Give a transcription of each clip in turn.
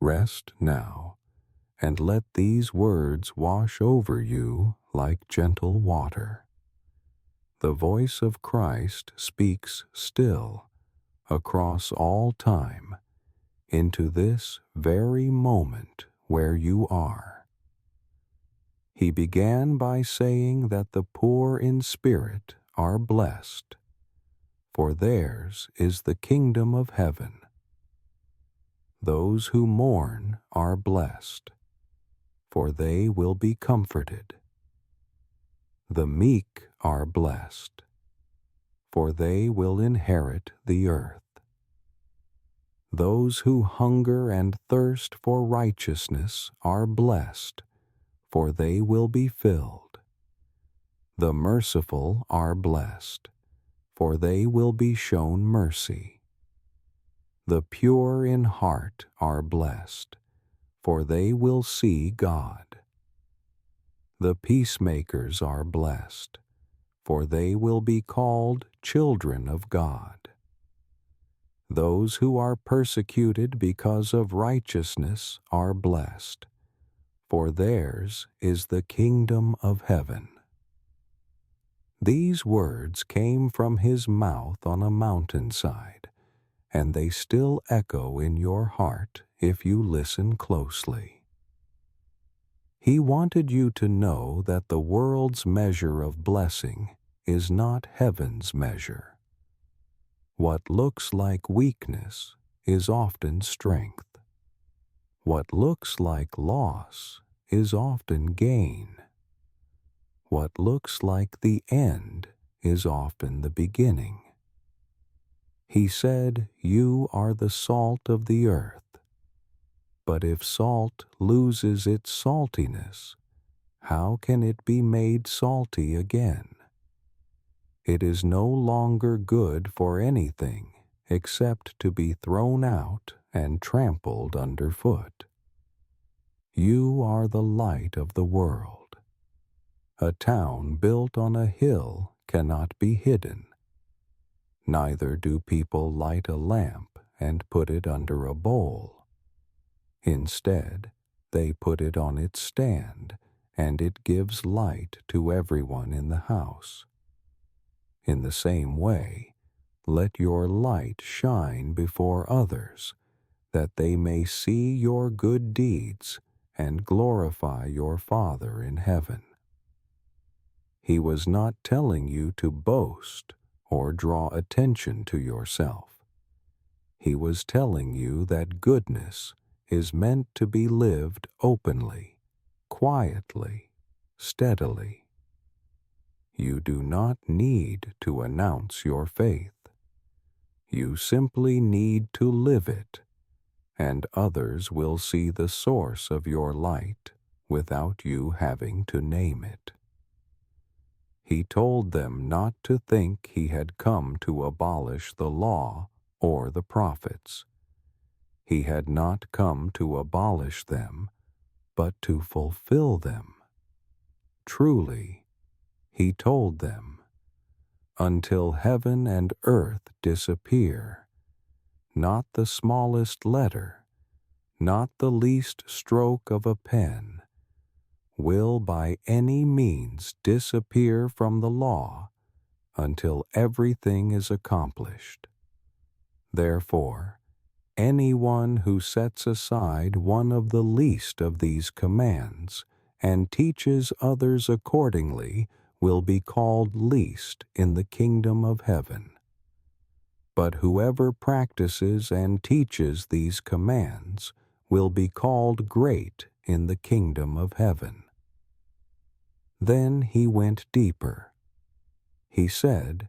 Rest now, and let these words wash over you like gentle water. The voice of Christ speaks still, across all time, into this very moment where you are. He began by saying that the poor in spirit are blessed, for theirs is the kingdom of heaven. Those who mourn are blessed, for they will be comforted. The meek are blessed, for they will inherit the earth. Those who hunger and thirst for righteousness are blessed, for they will be filled. The merciful are blessed, for they will be shown mercy. The pure in heart are blessed, for they will see God. The peacemakers are blessed, for they will be called children of God. Those who are persecuted because of righteousness are blessed, for theirs is the kingdom of heaven. These words came from his mouth on a mountainside, and they still echo in your heart if you listen closely. He wanted you to know that the world's measure of blessing is not heaven's measure. What looks like weakness is often strength. What looks like loss is often gain. What looks like the end is often the beginning. He said, "You are the salt of the earth." But if salt loses its saltiness, how can it be made salty again? It is no longer good for anything except to be thrown out and trampled underfoot. You are the light of the world. A town built on a hill cannot be hidden. Neither do people light a lamp and put it under a bowl. Instead, they put it on its stand, and it gives light to everyone in the house. In the same way, let your light shine before others, that they may see your good deeds and glorify your Father in heaven. He was not telling you to boast or draw attention to yourself. He was telling you that goodness is meant to be lived openly, quietly, steadily. You do not need to announce your faith. You simply need to live it, and others will see the source of your light without you having to name it. He told them not to think he had come to abolish the law or the prophets. He had not come to abolish them, but to fulfill them. Truly, he told them, until heaven and earth disappear, not the smallest letter, not the least stroke of a pen, will by any means disappear from the law until everything is accomplished. Therefore, anyone who sets aside one of the least of these commands and teaches others accordingly will be called least in the kingdom of heaven. But whoever practices and teaches these commands will be called great in the kingdom of heaven. Then he went deeper. He said,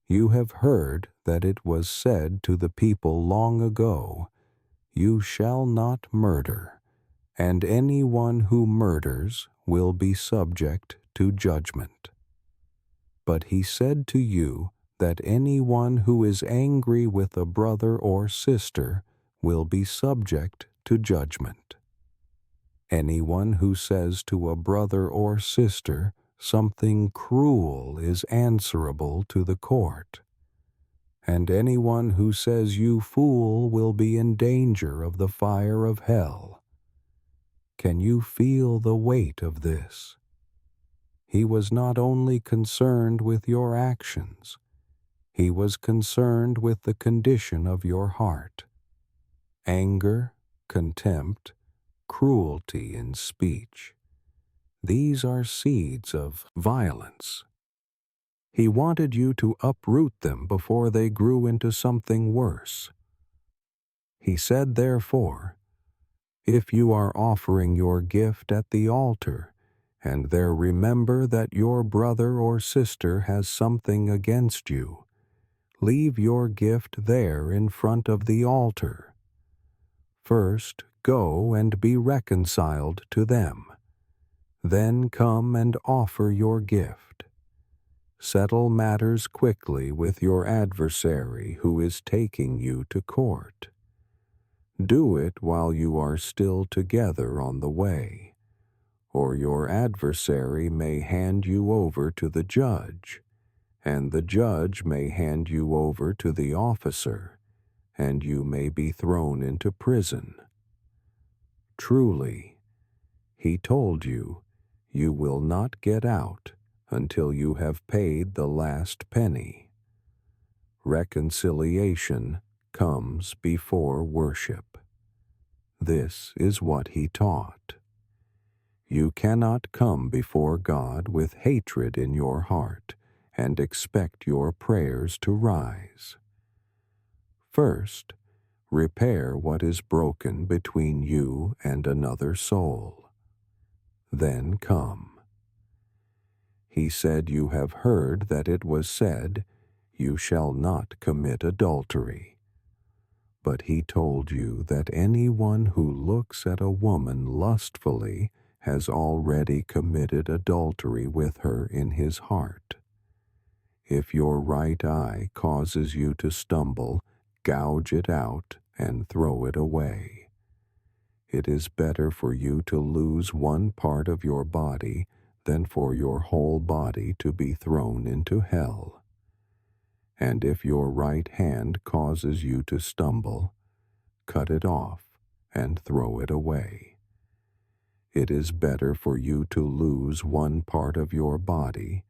"You have heard that it was said to the people long ago, 'You shall not murder,' and anyone who murders will be subject to judgment. But he said to you that anyone who is angry with a brother or sister will be subject to judgment. Anyone who says to a brother or sister something cruel is answerable to the court. and anyone who says you fool will be in danger of the fire of hell. Can you feel the weight of this? He was not only concerned with your actions, he was concerned with the condition of your heart. Anger, contempt, cruelty in speech. These are seeds of violence. He wanted you to uproot them before they grew into something worse. He said, therefore, if you are offering your gift at the altar, and there remember that your brother or sister has something against you, leave your gift there in front of the altar. First, go and be reconciled to them. Then come and offer your gift. Settle matters quickly with your adversary who is taking you to court. Do it while you are still together on the way, or your adversary may hand you over to the judge, and the judge may hand you over to the officer, and you may be thrown into prison. Truly, he told you, you will not get out until you have paid the last penny. Reconciliation comes before worship. This is what he taught. You cannot come before God with hatred in your heart and expect your prayers to rise. First, repair what is broken between you and another soul. Then come. He said, you have heard that it was said, you shall not commit adultery. But he told you that anyone who looks at a woman lustfully has already committed adultery with her in his heart. If your right eye causes you to stumble, gouge it out and throw it away. It is better for you to lose one part of your body than for your whole body to be thrown into hell. And if your right hand causes you to stumble, cut it off and throw it away. It is better for you to lose one part of your body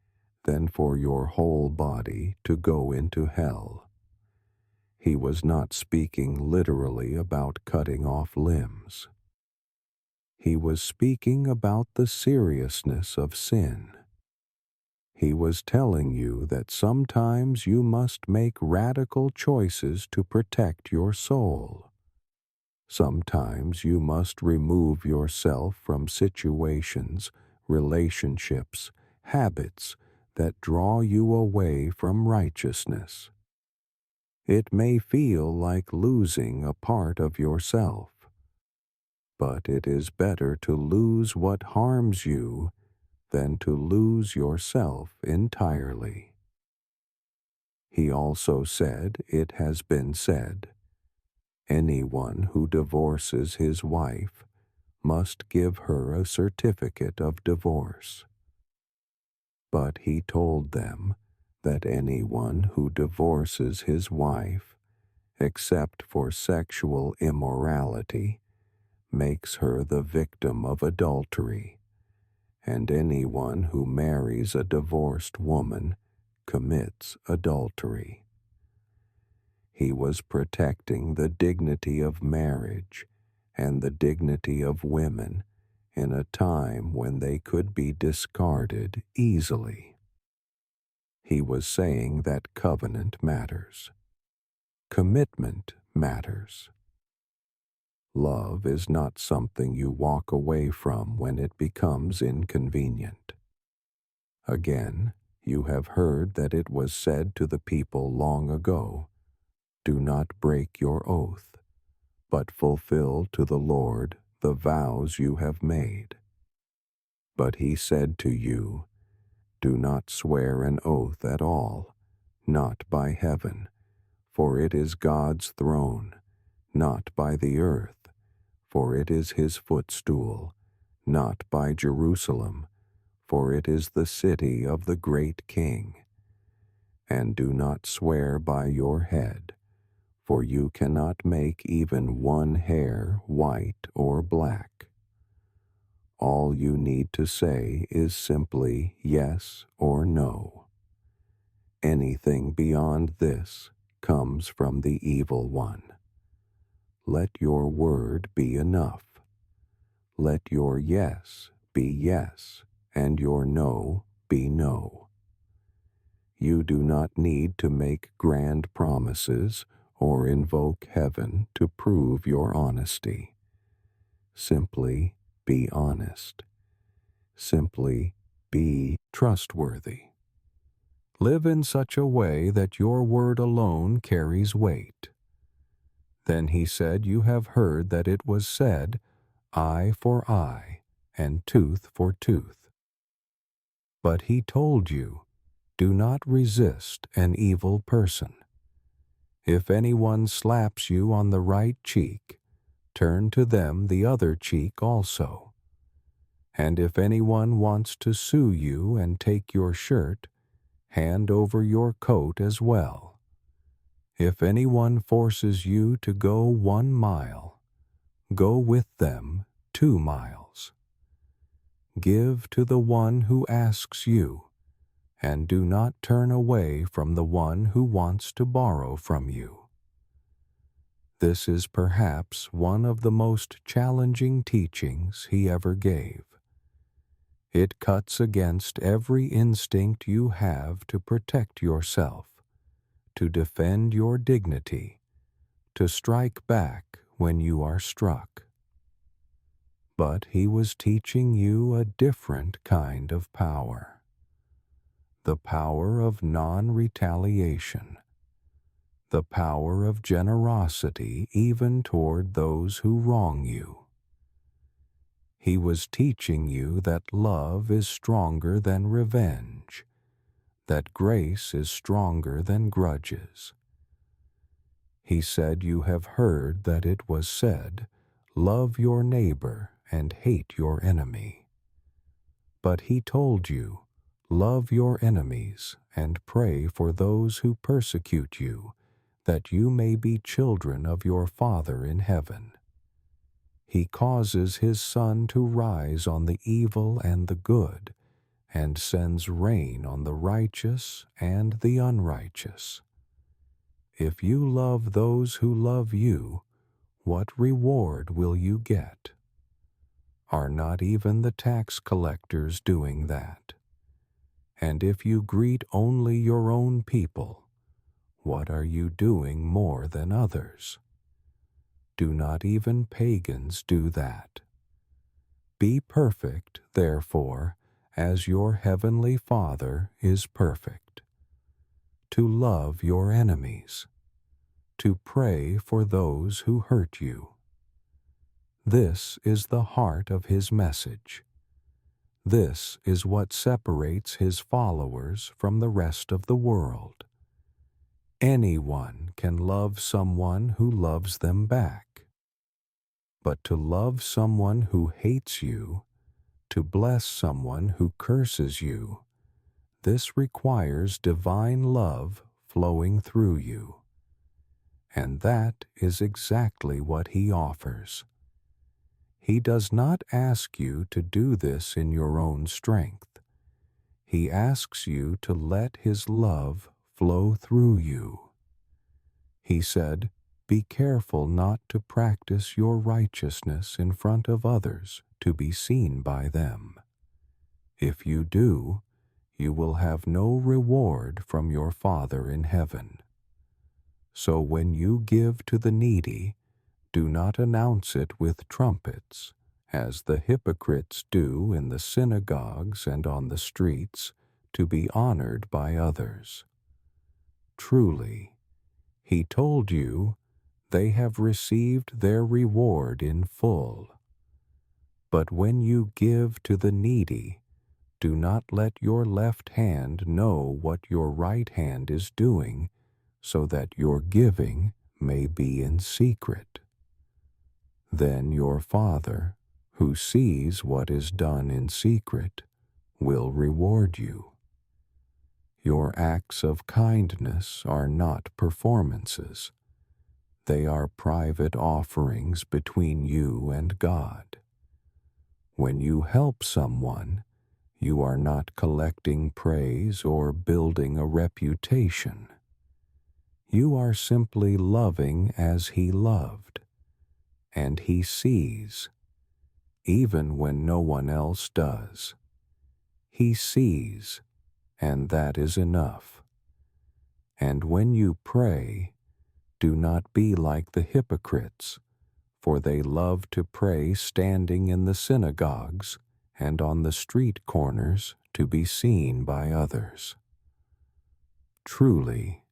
than for your whole body to go into hell. He was not speaking literally about cutting off limbs. He was speaking about the seriousness of sin. He was telling you that sometimes you must make radical choices to protect your soul. Sometimes you must remove yourself from situations, relationships, habits that draw you away from righteousness. It may feel like losing a part of yourself, but it is better to lose what harms you than to lose yourself entirely. He also said, it has been said, anyone who divorces his wife must give her a certificate of divorce. But he told them that anyone who divorces his wife, except for sexual immorality, makes her the victim of adultery, and anyone who marries a divorced woman commits adultery. He was protecting the dignity of marriage and the dignity of women in a time when they could be discarded easily. He was saying that covenant matters. Commitment matters. Love is not something you walk away from when it becomes inconvenient. Again, you have heard that it was said to the people long ago, do not break your oath, but fulfill to the Lord the vows you have made. But he said to you, do not swear an oath at all, not by heaven, for it is God's throne, not by the earth, for it is his footstool, not by Jerusalem, for it is the city of the great King. and do not swear by your head, for you cannot make even one hair white or black. All you need to say is simply yes or no. Anything beyond this comes from the evil one. Let your word be enough. Let your yes be yes, and your no be no. You do not need to make grand promises or invoke heaven to prove your honesty. Simply be honest. Simply be trustworthy. Live in such a way that your word alone carries weight. Then he said, "You have heard that it was said, eye for eye, and tooth for tooth." But he told you, do not resist an evil person. If anyone slaps you on the right cheek, turn to them the other cheek also. And if anyone wants to sue you and take your shirt, hand over your coat as well. If anyone forces you to go 1 mile, go with them 2 miles. Give to the one who asks you, and do not turn away from the one who wants to borrow from you. This is perhaps one of the most challenging teachings he ever gave. It cuts against every instinct you have to protect yourself, to defend your dignity, to strike back when you are struck. But he was teaching you a different kind of power. The power of non-retaliation. The power of generosity even toward those who wrong you. He was teaching you that love is stronger than revenge, that grace is stronger than grudges. He said, "You have heard that it was said, 'Love your neighbor and hate your enemy.' But he told you, 'Love your enemies and pray for those who persecute you, that you may be children of your Father in heaven. He causes his sun to rise on the evil and the good, and sends rain on the righteous and the unrighteous.' If you love those who love you, what reward will you get? Are not even the tax collectors doing that? And if you greet only your own people, what are you doing more than others? Do not even pagans do that? Be perfect, therefore, as your heavenly Father is perfect. To love your enemies. To pray for those who hurt you. This is the heart of his message. This is what separates his followers from the rest of the world. Anyone can love someone who loves them back. But to love someone who hates you, to bless someone who curses you, this requires divine love flowing through you. And that is exactly what he offers. He does not ask you to do this in your own strength. He asks you to let his love flow through you. He said, "Be careful not to practice your righteousness in front of others to be seen by them. If you do, you will have no reward from your Father in heaven. So when you give to the needy, do not announce it with trumpets, as the hypocrites do in the synagogues and on the streets, to be honored by others. Truly, he told you, they have received their reward in full. But when you give to the needy, do not let your left hand know what your right hand is doing, so that your giving may be in secret. Then your Father, who sees what is done in secret, will reward you. Your acts of kindness are not performances. They are private offerings between you and God. When you help someone, you are not collecting praise or building a reputation. You are simply loving as He loved, and He sees, even when no one else does. He sees, and that is enough. And when you pray, do not be like the hypocrites, for they love to pray standing in the synagogues and on the street corners to be seen by others. Truly,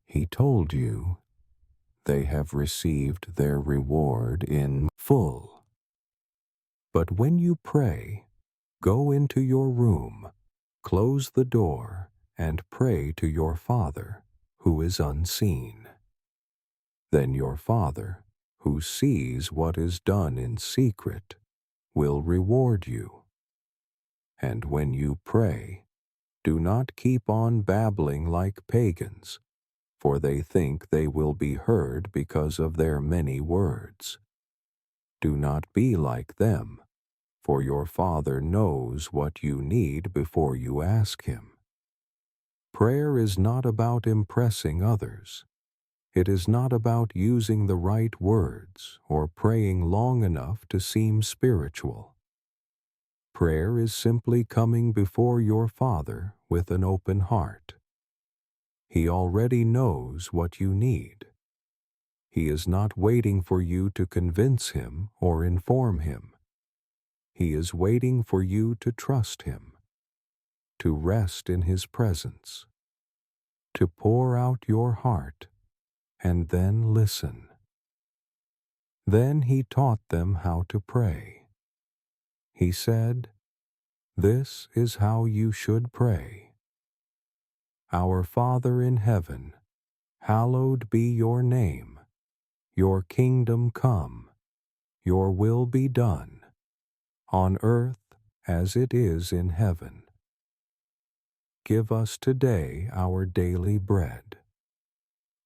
He told you, they have received their reward in full. But when you pray, go into your room, close the door, and pray to your Father, who is unseen. Then your Father, who sees what is done in secret, will reward you. And when you pray, do not keep on babbling like pagans, for they think they will be heard because of their many words. Do not be like them, for your Father knows what you need before you ask Him. Prayer is not about impressing others. It is not about using the right words or praying long enough to seem spiritual. Prayer is simply coming before your Father with an open heart. He already knows what you need. He is not waiting for you to convince Him or inform Him. He is waiting for you to trust Him, to rest in His presence, to pour out your heart, and then listen. Then He taught them how to pray. He said, "This is how you should pray. Our Father in heaven, hallowed be your name. Your kingdom come. Your will be done, on earth as it is in heaven. Give us today our daily bread,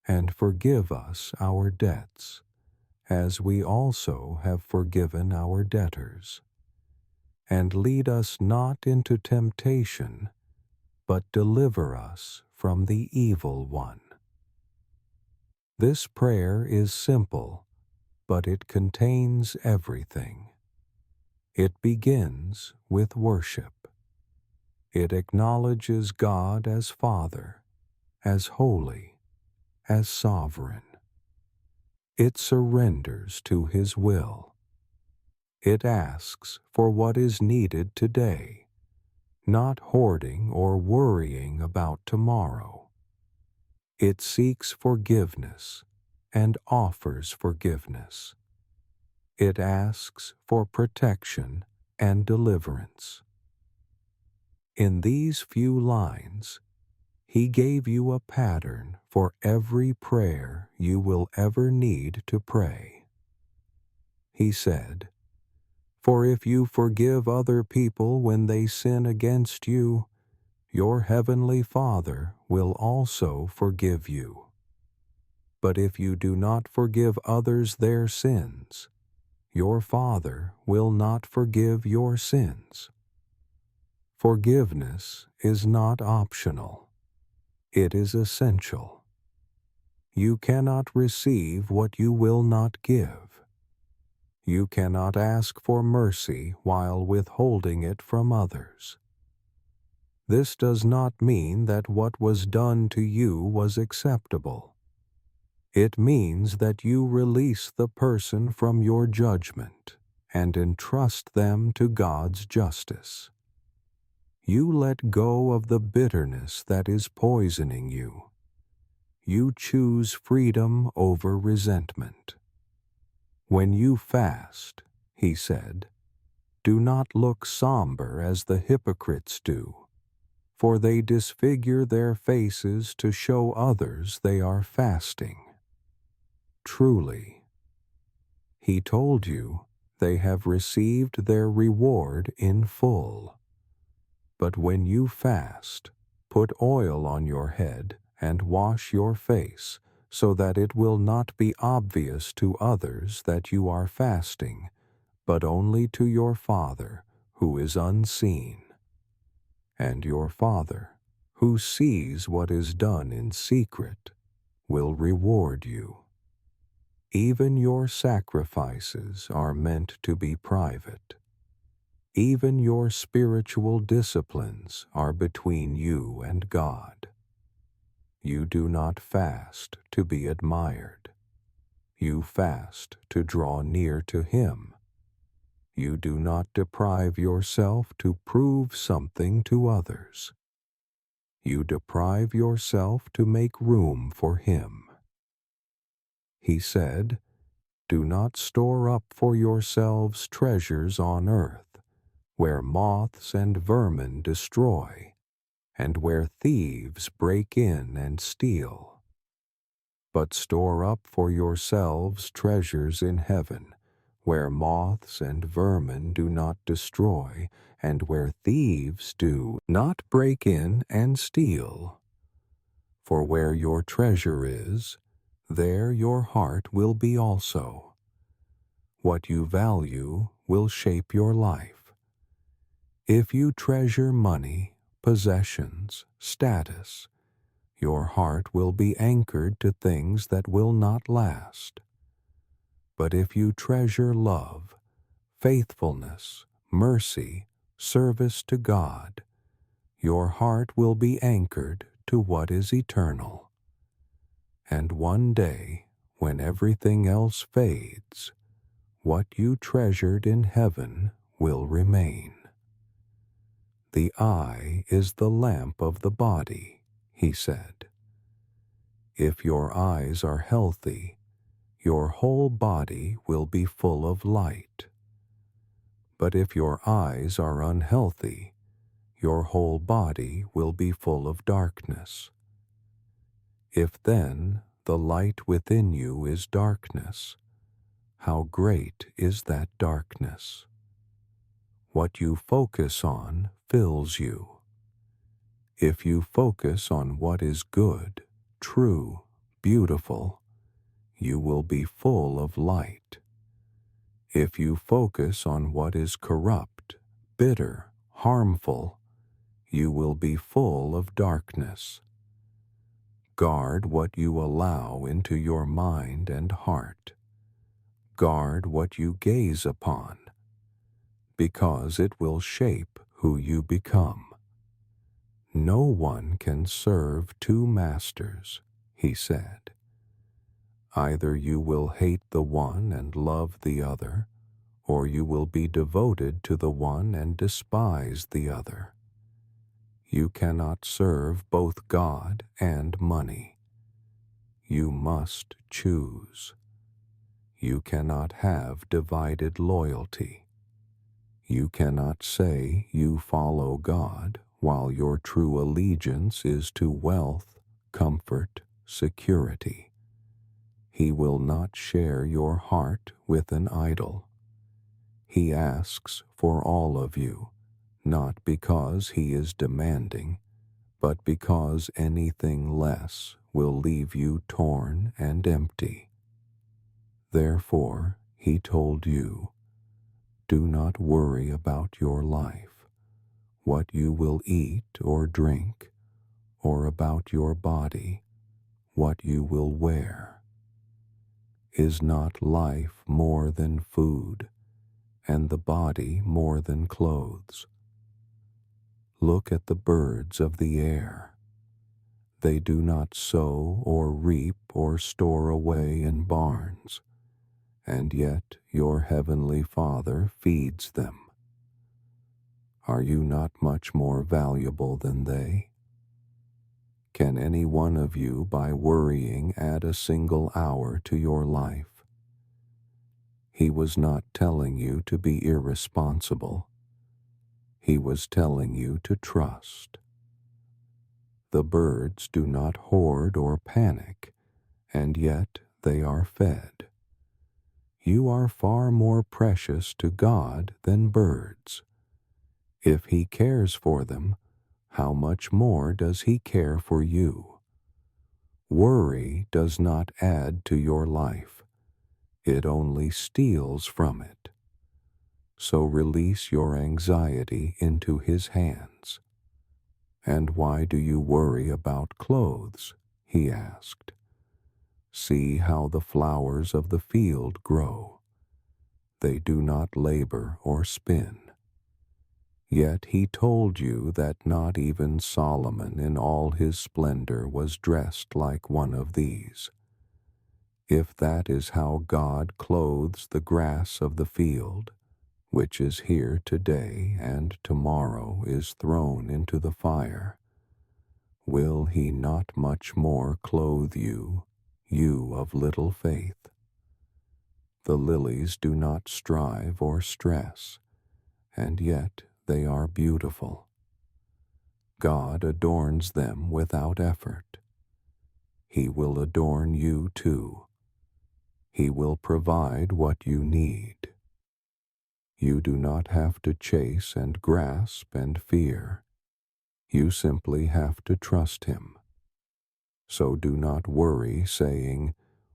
and forgive us our debts, as we also have forgiven our debtors. And lead us not into temptation, but deliver us from the evil one." This prayer is simple, but it contains everything. It begins with worship. It acknowledges God as Father, as holy, as sovereign. It surrenders to His will. It asks for what is needed today, not hoarding or worrying about tomorrow. It seeks forgiveness and offers forgiveness. It asks for protection and deliverance. In these few lines, He gave you a pattern for every prayer you will ever need to pray. He said, "For if you forgive other people when they sin against you, your heavenly Father will also forgive you. But if you do not forgive others their sins, your Father will not forgive your sins." Forgiveness is not optional. It is essential. You cannot receive what you will not give. You cannot ask for mercy while withholding it from others. This does not mean that what was done to you was acceptable. It means that you release the person from your judgment and entrust them to God's justice. You let go of the bitterness that is poisoning you. You choose freedom over resentment. When you fast, He said, do not look somber as the hypocrites do, for they disfigure their faces to show others they are fasting. Truly, He told you they have received their reward in full. But when you fast, Put oil on your head and wash your face, so that it will not be obvious to others that you are fasting, but only to your Father who is unseen. And your Father, who sees what is done in secret, will reward you. Even your sacrifices are meant to be private. Even your spiritual disciplines are between you and God. You do not fast to be admired. You fast to draw near to Him. You do not deprive yourself to prove something to others. You deprive yourself to make room for Him. He said, "Do not store up for yourselves treasures on earth, where moths and vermin destroy, and where thieves break in and steal. But store up for yourselves treasures in heaven, where moths and vermin do not destroy, and where thieves do not break in and steal. For where your treasure is, there your heart will be also. What you value will shape your life. If you treasure money, possessions, status, your heart will be anchored to things that will not last. But if you treasure love, faithfulness, mercy, service to God, your heart will be anchored to what is eternal. And one day, when everything else fades, what you treasured in heaven will remain. The eye is the lamp of the body, He said. If your eyes are healthy, your whole body will be full of light. But if your eyes are unhealthy, your whole body will be full of darkness. If then the light within you is darkness, how great is that darkness? What you focus on fills you. If you focus on what is good, true, beautiful, you will be full of light. If you focus on what is corrupt, bitter, harmful, you will be full of darkness. Guard what you allow into your mind and heart. Guard what you gaze upon, because it will shape who you become. No one can serve two masters, He said. Either you will hate the one and love the other, or you will be devoted to the one and despise the other. You cannot serve both God and money. You must choose. You cannot have divided loyalty. You cannot say you follow God while your true allegiance is to wealth, comfort, security. He will not share your heart with an idol. He asks for all of you, not because He is demanding, but because anything less will leave you torn and empty. Therefore, He told you, do not worry about your life, what you will eat or drink, or about your body, what you will wear. Is not life more than food, and the body more than clothes? Look at the birds of the air. They do not sow or reap or store away in barns, and yet your heavenly Father feeds them. Are you not much more valuable than they? Can any one of you by worrying add a single hour to your life? He was not telling you to be irresponsible. He was telling you to trust. The birds do not hoard or panic, and yet they are fed. You are far more precious to God than birds. If He cares for them, how much more does He care for you? Worry does not add to your life. It only steals from it. So release your anxiety into His hands. And why do you worry about clothes? He asked. See how the flowers of the field grow. They do not labor or spin. Yet He told you that not even Solomon in all his splendor was dressed like one of these. If that is how God clothes the grass of the field, which is here today and tomorrow is thrown into the fire, will He not much more clothe you, you of little faith? The lilies do not strive or stress, and yet they are beautiful. God adorns them without effort. He will adorn you too. He will provide what you need. You do not have to chase and grasp and fear. You simply have to trust Him. So do not worry, saying,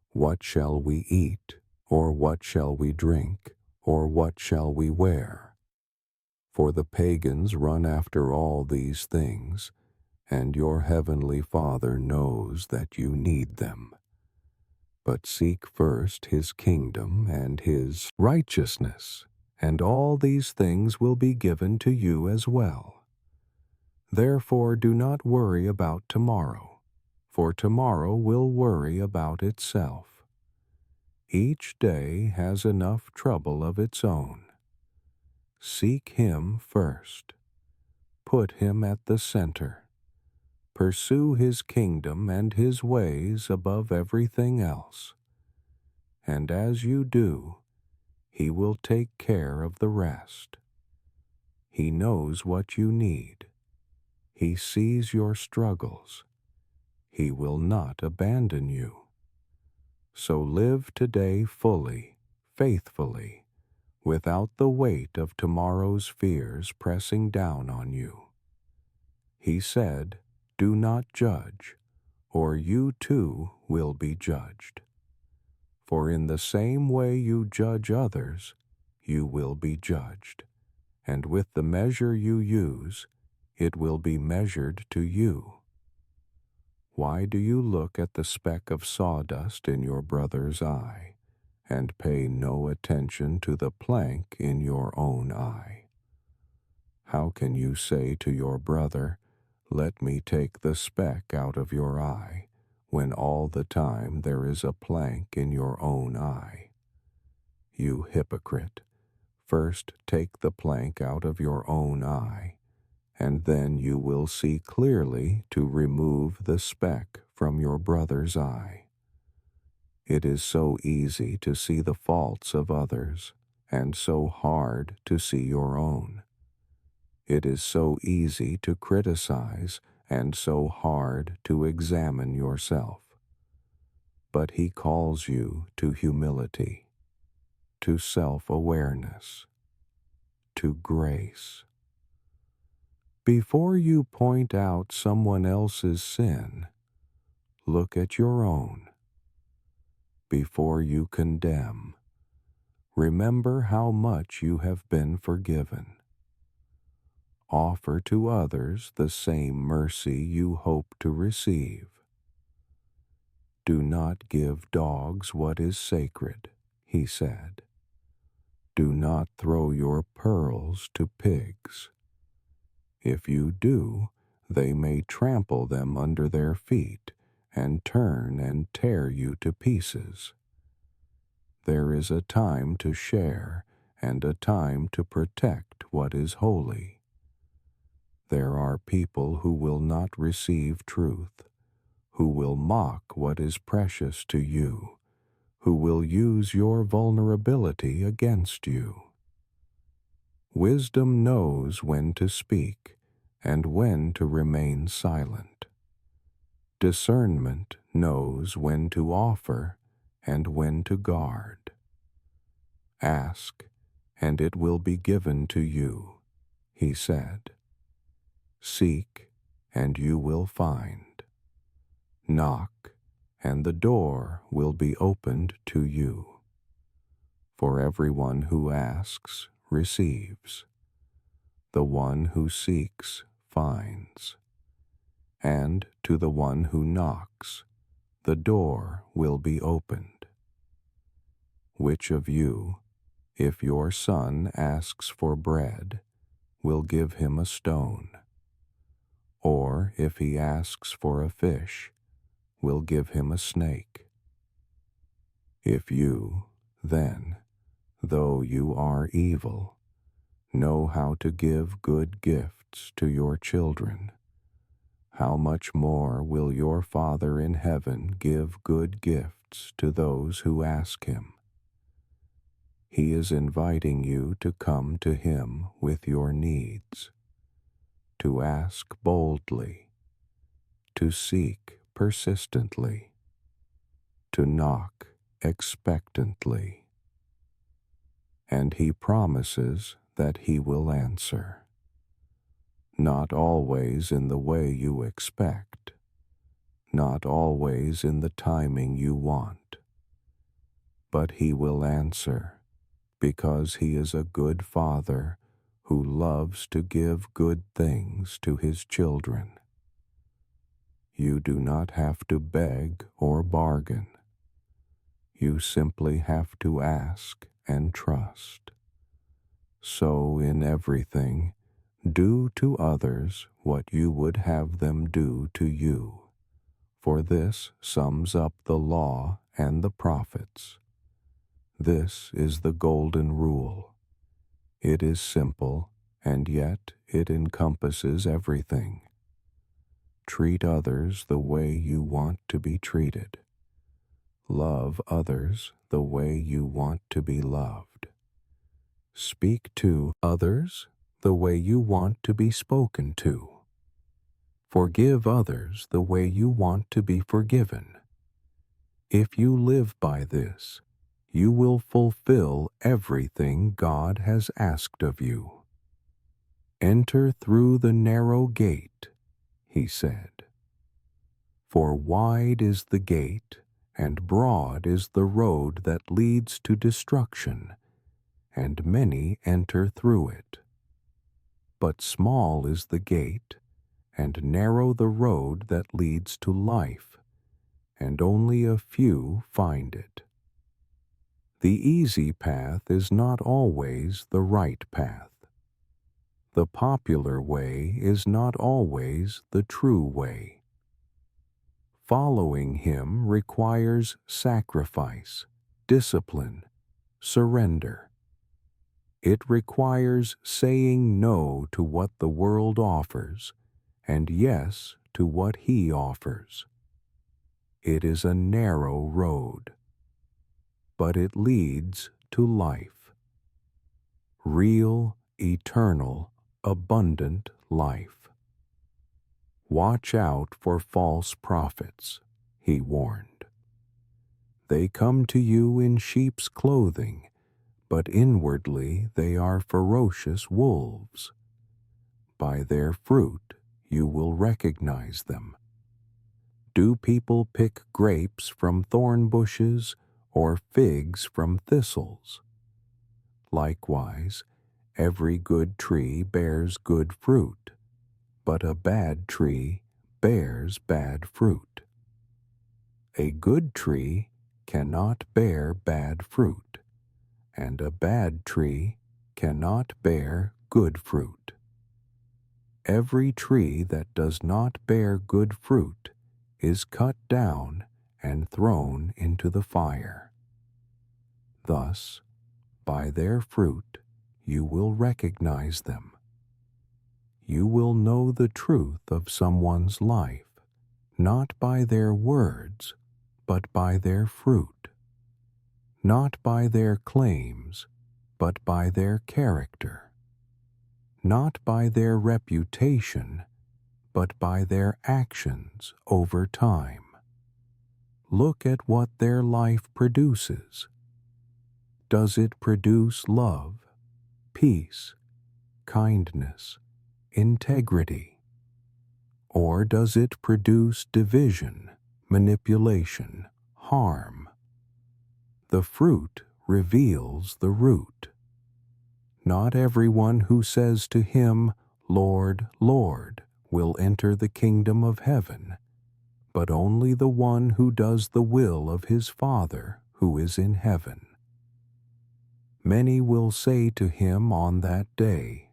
"What shall we eat? Or what shall we drink? Or what shall we wear?" For the pagans run after all these things, and your heavenly Father knows that you need them. But seek first His kingdom and His righteousness, and all these things will be given to you as well. Therefore do not worry about tomorrow, for tomorrow will worry about itself. Each day has enough trouble of its own. Seek Him first. Put Him at the center. Pursue His kingdom and His ways above everything else. And as you do, He will take care of the rest. He knows what you need. He sees your struggles. He will not abandon you. So live today fully, faithfully, without the weight of tomorrow's fears pressing down on you. He said, "Do not judge, or you too will be judged. For in the same way you judge others, you will be judged, and with the measure you use, it will be measured to you. Why do you look at the speck of sawdust in your brother's eye, and pay no attention to the plank in your own eye? How can you say to your brother, 'Let me take the speck out of your eye,' when all the time there is a plank in your own eye? You hypocrite, first take the plank out of your own eye, and then you will see clearly to remove the speck from your brother's eye. It is so easy to see the faults of others, and so hard to see your own. It is so easy to criticize, and so hard to examine yourself. But He calls you to humility, to self-awareness, to grace. Before you point out someone else's sin, look at your own. Before you condemn, remember how much you have been forgiven. Offer to others the same mercy you hope to receive. Do not give dogs what is sacred, He said. Do not throw your pearls to pigs. If you do, they may trample them under their feet and turn and tear you to pieces. There is a time to share and a time to protect what is holy. There are people who will not receive truth, who will mock what is precious to you, who will use your vulnerability against you. Wisdom knows when to speak and when to remain silent. Discernment knows when to offer and when to guard. Ask, and it will be given to you, He said. Seek, and you will find. Knock, and the door will be opened to you. For everyone who asks receives. The one who seeks finds. And to the one who knocks, the door will be opened. Which of you, if your son asks for bread, will give him a stone? Or if he asks for a fish, will give him a snake? If you, then, though you are evil, know how to give good gifts to your children, how much more will your Father in heaven give good gifts to those who ask him? He is inviting you to come to him with your needs, to ask boldly, to seek persistently, to knock expectantly. And he promises that he will answer. Not always in the way you expect, not always in the timing you want, but he will answer because he is a good Father who loves to give good things to his children. You do not have to beg or bargain. You simply have to ask and trust. So in everything, do to others what you would have them do to you, for this sums up the law and the prophets. This is the golden rule. It is simple, and yet it encompasses everything. Treat others the way you want to be treated. Love others the way you want to be loved. Speak to others the way you want to be spoken to. Forgive others the way you want to be forgiven. If you live by this, you will fulfill everything God has asked of you. Enter through the narrow gate, he said. For wide is the gate, and broad is the road that leads to destruction, and many enter through it. But small is the gate, and narrow the road that leads to life, and only a few find it. The easy path is not always the right path. The popular way is not always the true way. Following him requires sacrifice, discipline, surrender. It requires saying no to what the world offers and yes to what he offers. It is a narrow road, but it leads to life. Real, eternal, abundant life. Watch out for false prophets, he warned. They come to you in sheep's clothing, but inwardly they are ferocious wolves. By their fruit you will recognize them. Do people pick grapes from thorn bushes or figs from thistles? Likewise, every good tree bears good fruit, but a bad tree bears bad fruit. A good tree cannot bear bad fruit, and a bad tree cannot bear good fruit. Every tree that does not bear good fruit is cut down and thrown into the fire. Thus, by their fruit you will recognize them. You will know the truth of someone's life, not by their words, but by their fruit. Not by their claims, but by their character. Not by their reputation, but by their actions over time. Look at what their life produces. Does it produce love, peace, kindness, integrity, Or does it produce division, manipulation, harm? The fruit reveals the root. Not everyone who says to him, Lord, Lord, will enter the kingdom of heaven, but only the one who does the will of his Father who is in heaven. Many will say to him on that day,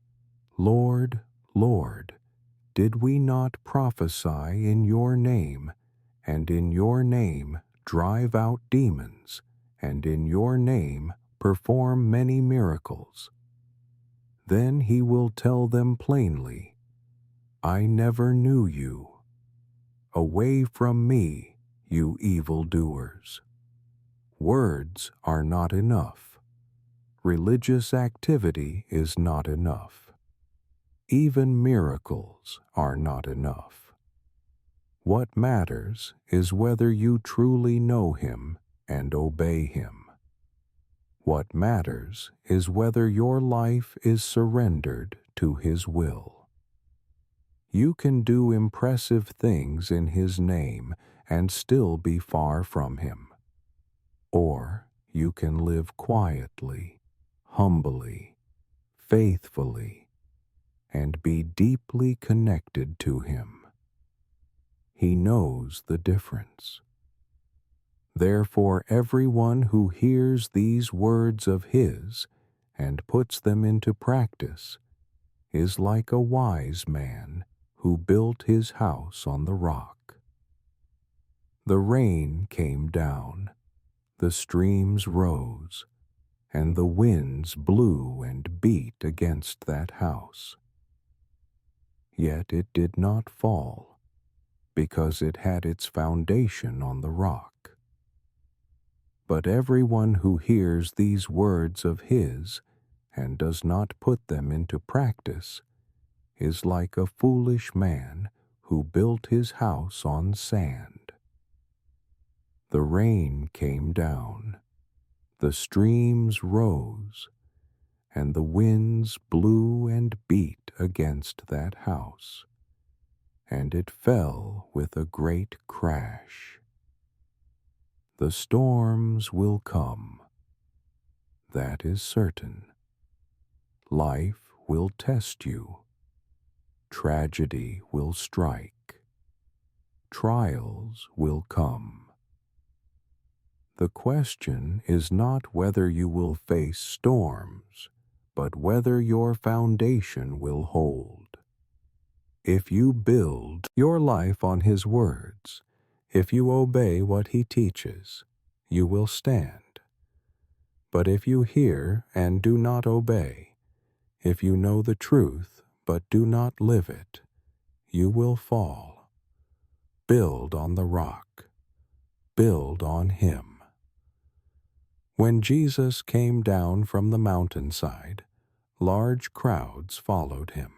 Lord, Lord, did we not prophesy in your name, and in your name drive out demons, and in your name perform many miracles? Then he will tell them plainly, I never knew you. Away from me, you evildoers. Words are not enough. Religious activity is not enough. Even miracles are not enough. What matters is whether you truly know him and obey him. What matters is whether your life is surrendered to his will. You can do impressive things in his name and still be far from him. Or you can live quietly, humbly, faithfully, and be deeply connected to him. He knows the difference. Therefore, everyone who hears these words of his and puts them into practice is like a wise man who built his house on the rock. The rain came down, the streams rose, and the winds blew and beat against that house. Yet it did not fall, because it had its foundation on the rock. But everyone who hears these words of his and does not put them into practice is like a foolish man who built his house on sand. The rain came down, the streams rose, and the winds blew and beat against that house, and it fell with a great crash. The storms will come, that is certain. Life will test you. Tragedy will strike. Trials will come. The question is not whether you will face storms, but whether your foundation will hold. If you build your life on his words, if you obey what he teaches, you will stand. But if you hear and do not obey, if you know the truth but do not live it, you will fall. Build on the rock. Build on him. When Jesus came down from the mountainside, large crowds followed him.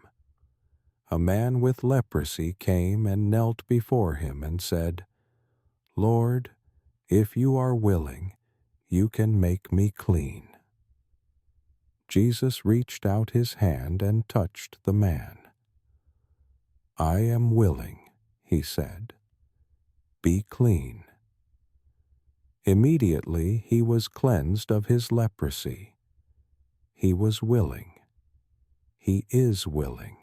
A man with leprosy came and knelt before him and said, Lord, if you are willing, you can make me clean. Jesus reached out his hand and touched the man. I am willing, he said. Be clean. Immediately he was cleansed of his leprosy. He was willing. He is willing.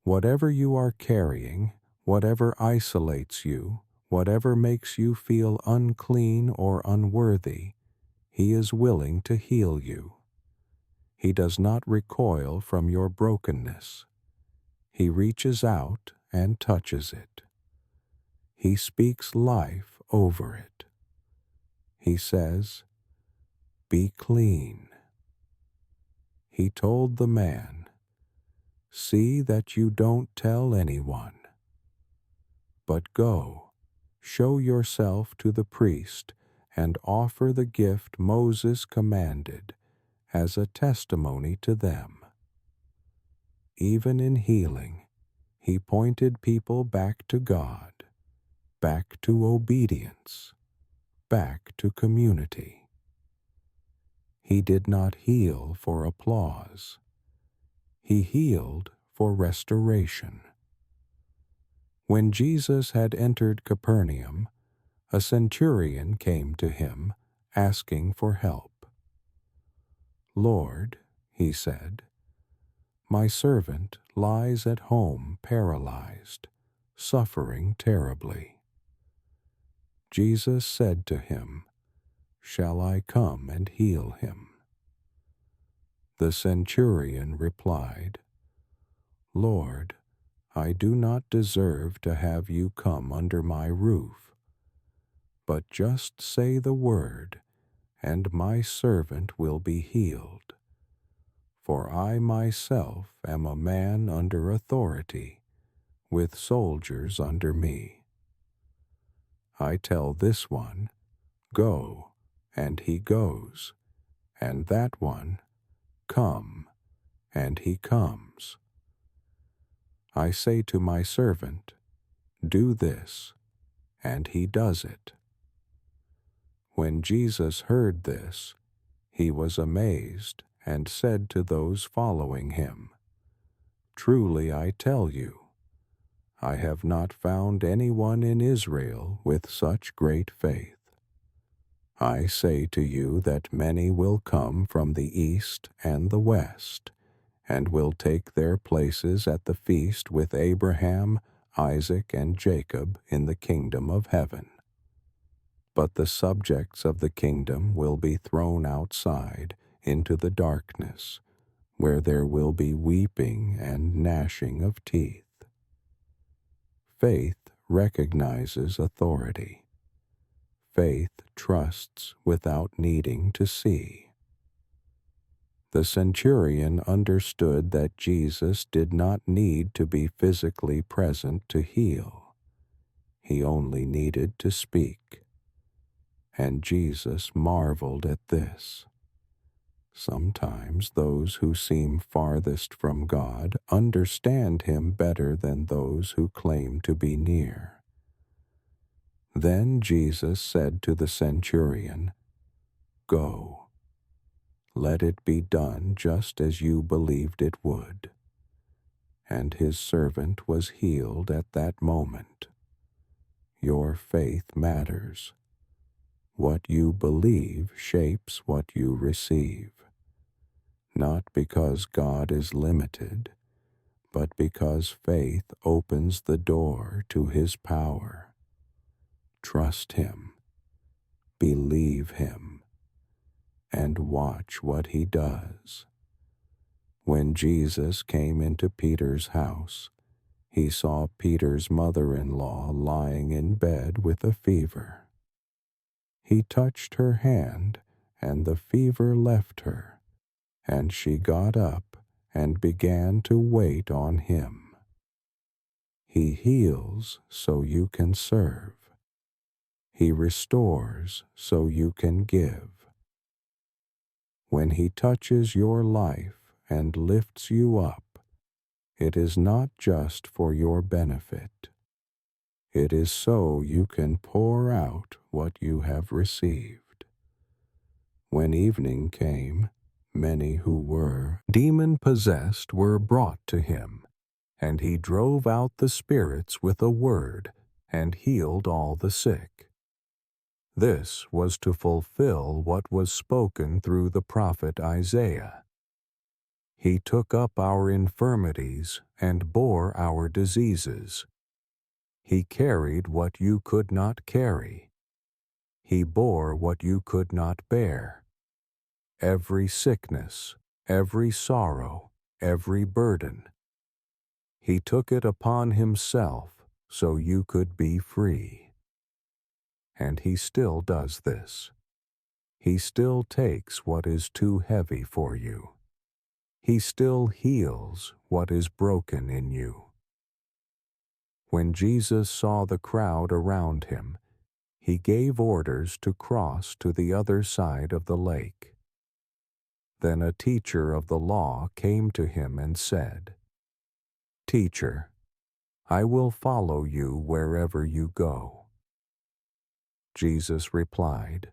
Whatever you are carrying, whatever isolates you, whatever makes you feel unclean or unworthy, he is willing to heal you. He does not recoil from your brokenness. He reaches out and touches it. He speaks life over it. He says, Be clean. He told the man, See that you don't tell anyone. But go, show yourself to the priest, and offer the gift Moses commanded as a testimony to them. Even in healing, he pointed people back to God, back to obedience, back to community. He did not heal for applause. He healed for restoration. When Jesus had entered Capernaum, a centurion came to him, asking for help. "Lord," he said, "my servant lies at home paralyzed, suffering terribly." Jesus said to him, "Shall I come and heal him?" The centurion replied, "Lord, I do not deserve to have you come under my roof, but just say the word, and my servant will be healed. For I myself am a man under authority, with soldiers under me. I tell this one, 'Go,' and he goes, and that one, 'Come,' and he comes. I say to my servant, 'Do this,' and he does it." When Jesus heard this, he was amazed and said to those following him, "Truly I tell you, I have not found anyone in Israel with such great faith. I say to you that many will come from the east and the west, and will take their places at the feast with Abraham, Isaac, and Jacob in the kingdom of heaven. But the subjects of the kingdom will be thrown outside into the darkness, where there will be weeping and gnashing of teeth." Faith recognizes authority. Faith trusts without needing to see. The centurion understood that Jesus did not need to be physically present to heal. He only needed to speak. And Jesus marveled at this. Sometimes those who seem farthest from God understand him better than those who claim to be near. Then Jesus said to the centurion, "Go. Let it be done just as you believed it would." And his servant was healed at that moment. Your faith matters. What you believe shapes what you receive. Not because God is limited, but because faith opens the door to his power. Trust him, believe him, and watch what he does. When Jesus came into Peter's house, he saw Peter's mother-in-law lying in bed with a fever. He touched her hand, and the fever left her, and she got up and began to wait on him. He heals so you can serve. He restores so you can give. When he touches your life and lifts you up, it is not just for your benefit. It is so you can pour out what you have received. When evening came, many who were demon-possessed were brought to him, and he drove out the spirits with a word and healed all the sick. This was to fulfill what was spoken through the prophet Isaiah. He took up our infirmities and bore our diseases. He carried what you could not carry. He bore what you could not bear. Every sickness, every sorrow, every burden. He took it upon himself so you could be free. And he still does this. He still takes what is too heavy for you. He still heals what is broken in you. When Jesus saw the crowd around him, he gave orders to cross to the other side of the lake. Then a teacher of the law came to him and said, "Teacher, I will follow you wherever you go." Jesus replied,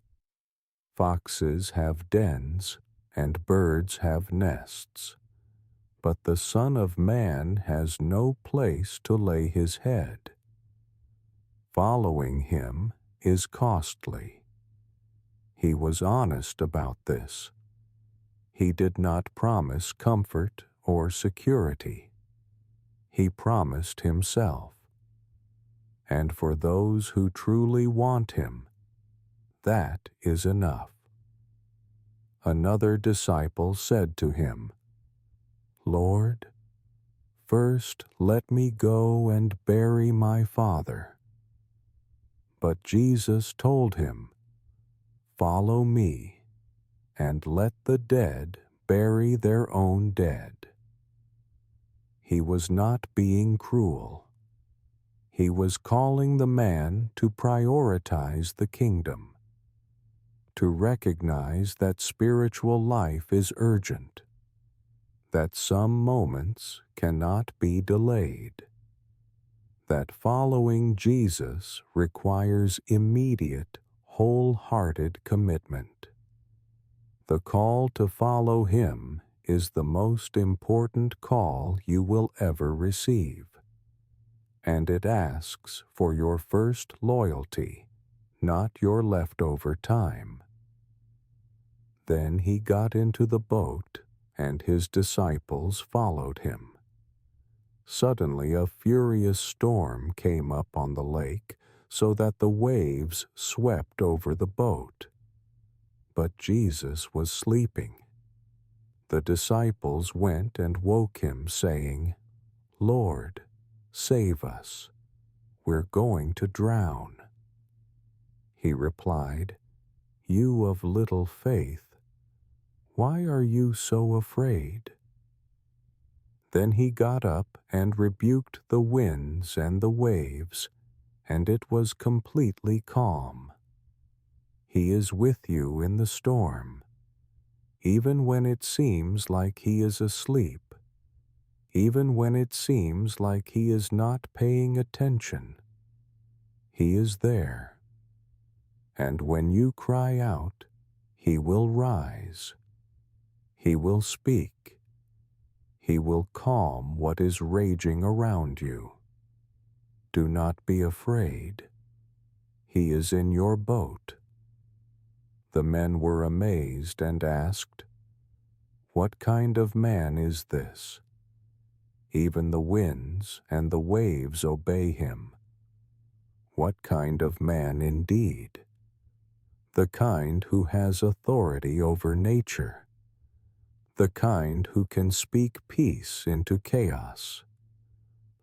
"Foxes have dens, and birds have nests, but the Son of Man has no place to lay his head." Following him is costly. He was honest about this. He did not promise comfort or security. He promised himself. And for those who truly want him, that is enough. Another disciple said to him, "Lord, first let me go and bury my father." But Jesus told him, "Follow me, and let the dead bury their own dead." He was not being cruel. He was calling the man to prioritize the kingdom, to recognize that spiritual life is urgent, that some moments cannot be delayed, that following Jesus requires immediate, wholehearted commitment. The call to follow him is the most important call you will ever receive, and it asks for your first loyalty, not your leftover time. Then he got into the boat, and his disciples followed him. Suddenly a furious storm came up on the lake, so that the waves swept over the boat. But Jesus was sleeping. The disciples went and woke him, saying, "Lord, save us. We're going to drown." He replied, "You of little faith, why are you so afraid?" Then he got up and rebuked the winds and the waves, and it was completely calm. He is with you in the storm, even when it seems like he is asleep, even when it seems like he is not paying attention. He is there. And when you cry out, he will rise. He will speak. He will calm what is raging around you. Do not be afraid. He is in your boat. The men were amazed and asked, "What kind of man is this? Even the winds and the waves obey him." What kind of man indeed? The kind who has authority over nature. The kind who can speak peace into chaos.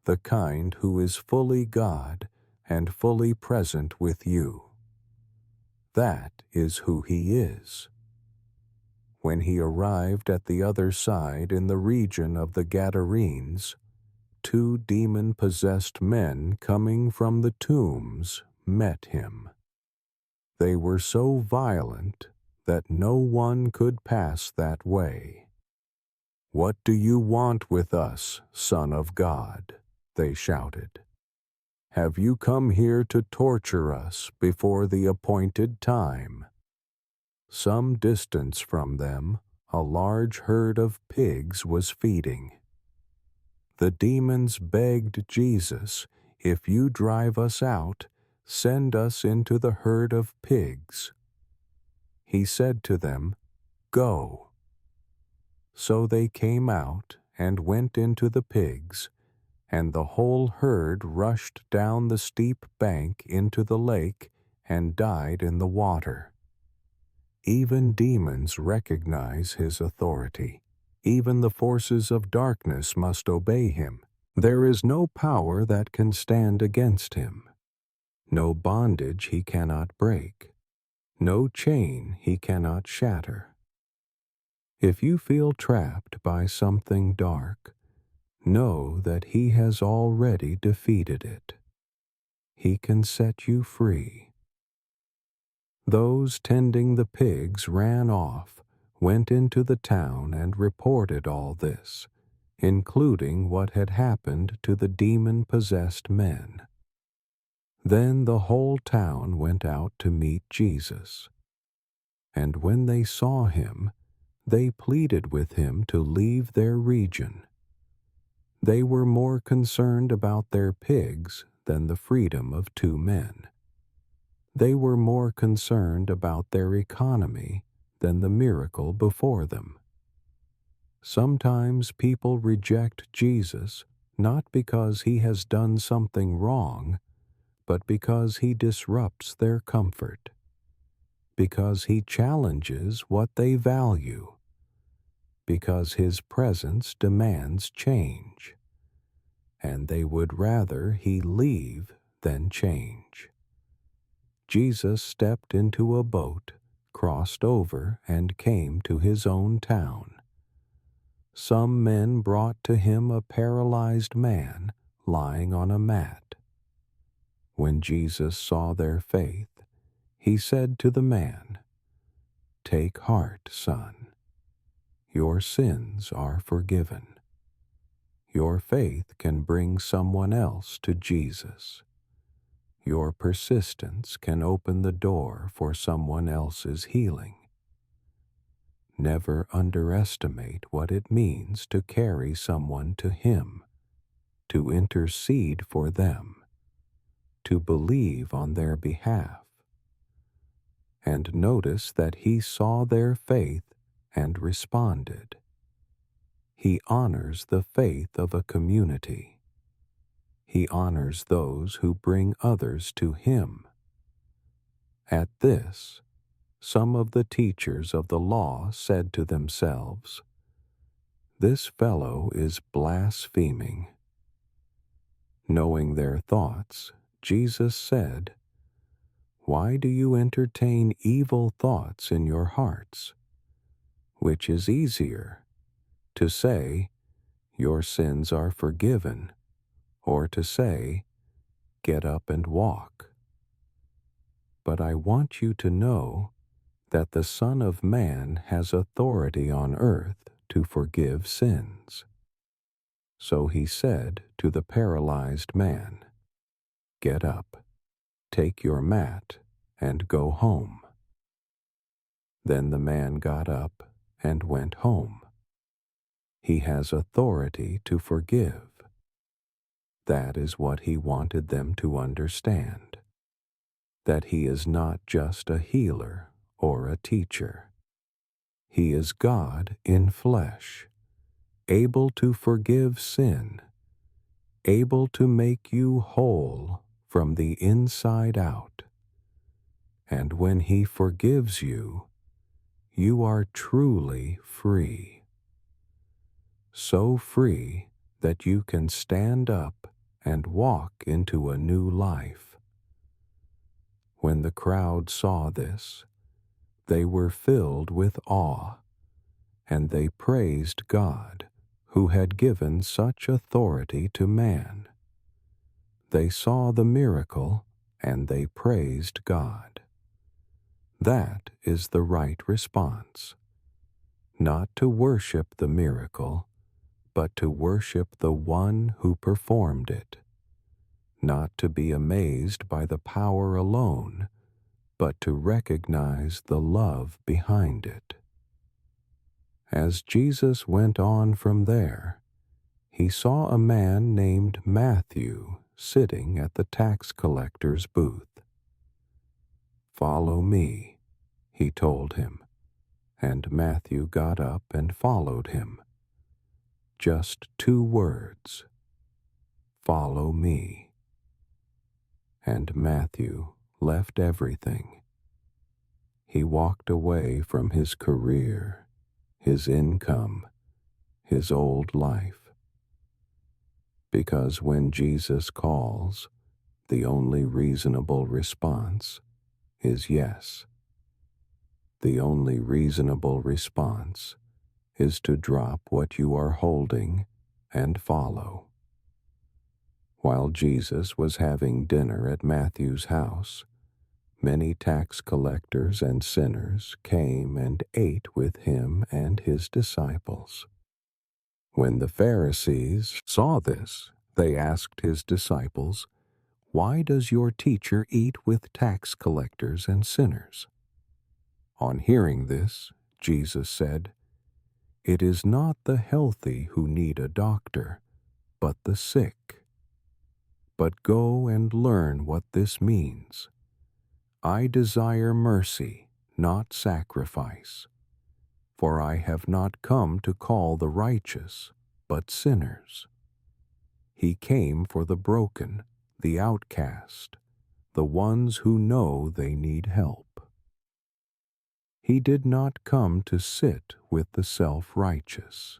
The kind who is fully God and fully present with you. That is who he is. When he arrived at the other side in the region of the Gadarenes, 2 demon-possessed men coming from the tombs met him. They were so violent that no one could pass that way. "What do you want with us, Son of God?" they shouted. "Have you come here to torture us before the appointed time?" Some distance from them, a large herd of pigs was feeding. The demons begged Jesus, "If you drive us out, send us into the herd of pigs." He said to them, "Go." So they came out and went into the pigs, and the whole herd rushed down the steep bank into the lake and died in the water. Even demons recognize his authority. Even the forces of darkness must obey him. There is no power that can stand against him. No bondage he cannot break. No chain he cannot shatter. If you feel trapped by something dark, know that he has already defeated it. He can set you free. Those tending the pigs ran off, went into the town and reported all this, including what had happened to the demon-possessed men. Then the whole town went out to meet Jesus. And when they saw him, they pleaded with him to leave their region. They were more concerned about their pigs than the freedom of two men. They were more concerned about their economy than the miracle before them. Sometimes people reject Jesus not because he has done something wrong, but because he disrupts their comfort, because he challenges what they value, because his presence demands change, and they would rather he leave than change. Jesus stepped into a boat, crossed over, and came to his own town. Some men brought to him a paralyzed man lying on a mat. When Jesus saw their faith, he said to the man, "Take heart, son. Your sins are forgiven." Your faith can bring someone else to Jesus. Your persistence can open the door for someone else's healing. Never underestimate what it means to carry someone to Him, to intercede for them, to believe on their behalf. And notice that He saw their faith and responded. He honors the faith of a community. He honors those who bring others to Him. At this, some of the teachers of the law said to themselves, "This fellow is blaspheming." Knowing their thoughts, Jesus said, "Why do you entertain evil thoughts in your hearts? Which is easier, to say, 'Your sins are forgiven,' or to say, 'Get up and walk'? But I want you to know that the Son of Man has authority on earth to forgive sins." So he said to the paralyzed man, "Get up, take your mat, and go home." Then the man got up and went home. He has authority to forgive. That is what he wanted them to understand, that he is not just a healer or a teacher. He is God in flesh, able to forgive sin, able to make you whole from the inside out. And when He forgives you, you are truly free. So free that you can stand up and walk into a new life. When the crowd saw this, they were filled with awe, and they praised God, who had given such authority to man. They saw the miracle, and they praised God. That is the right response. Not to worship the miracle, but to worship the one who performed it. Not to be amazed by the power alone, but to recognize the love behind it. As Jesus went on from there, he saw a man named Matthew sitting at the tax collector's booth. "Follow me," he told him, and Matthew got up and followed him. Just 2 words, "Follow me." And Matthew left everything. He walked away from his career, his income, his old life. Because when Jesus calls, the only reasonable response is yes. The only reasonable response is to drop what you are holding and follow. While Jesus was having dinner at Matthew's house, many tax collectors and sinners came and ate with him and his disciples. When the Pharisees saw this, they asked his disciples, "Why does your teacher eat with tax collectors and sinners?" On hearing this, Jesus said, "It is not the healthy who need a doctor, but the sick." But go and learn what this means. I desire mercy, not sacrifice, for I have not come to call the righteous, but sinners. He came for the broken, the outcast, the ones who know they need help. He did not come to sit with the self-righteous.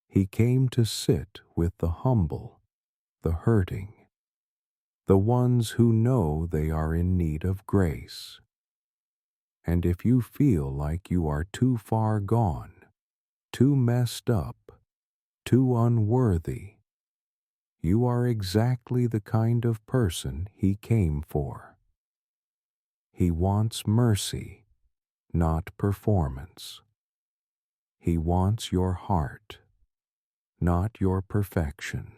He came to sit with the humble, the hurting, the ones who know they are in need of grace. And if you feel like you are too far gone, too messed up, too unworthy, you are exactly the kind of person he came for. He wants mercy, not performance. He wants your heart, not your perfection.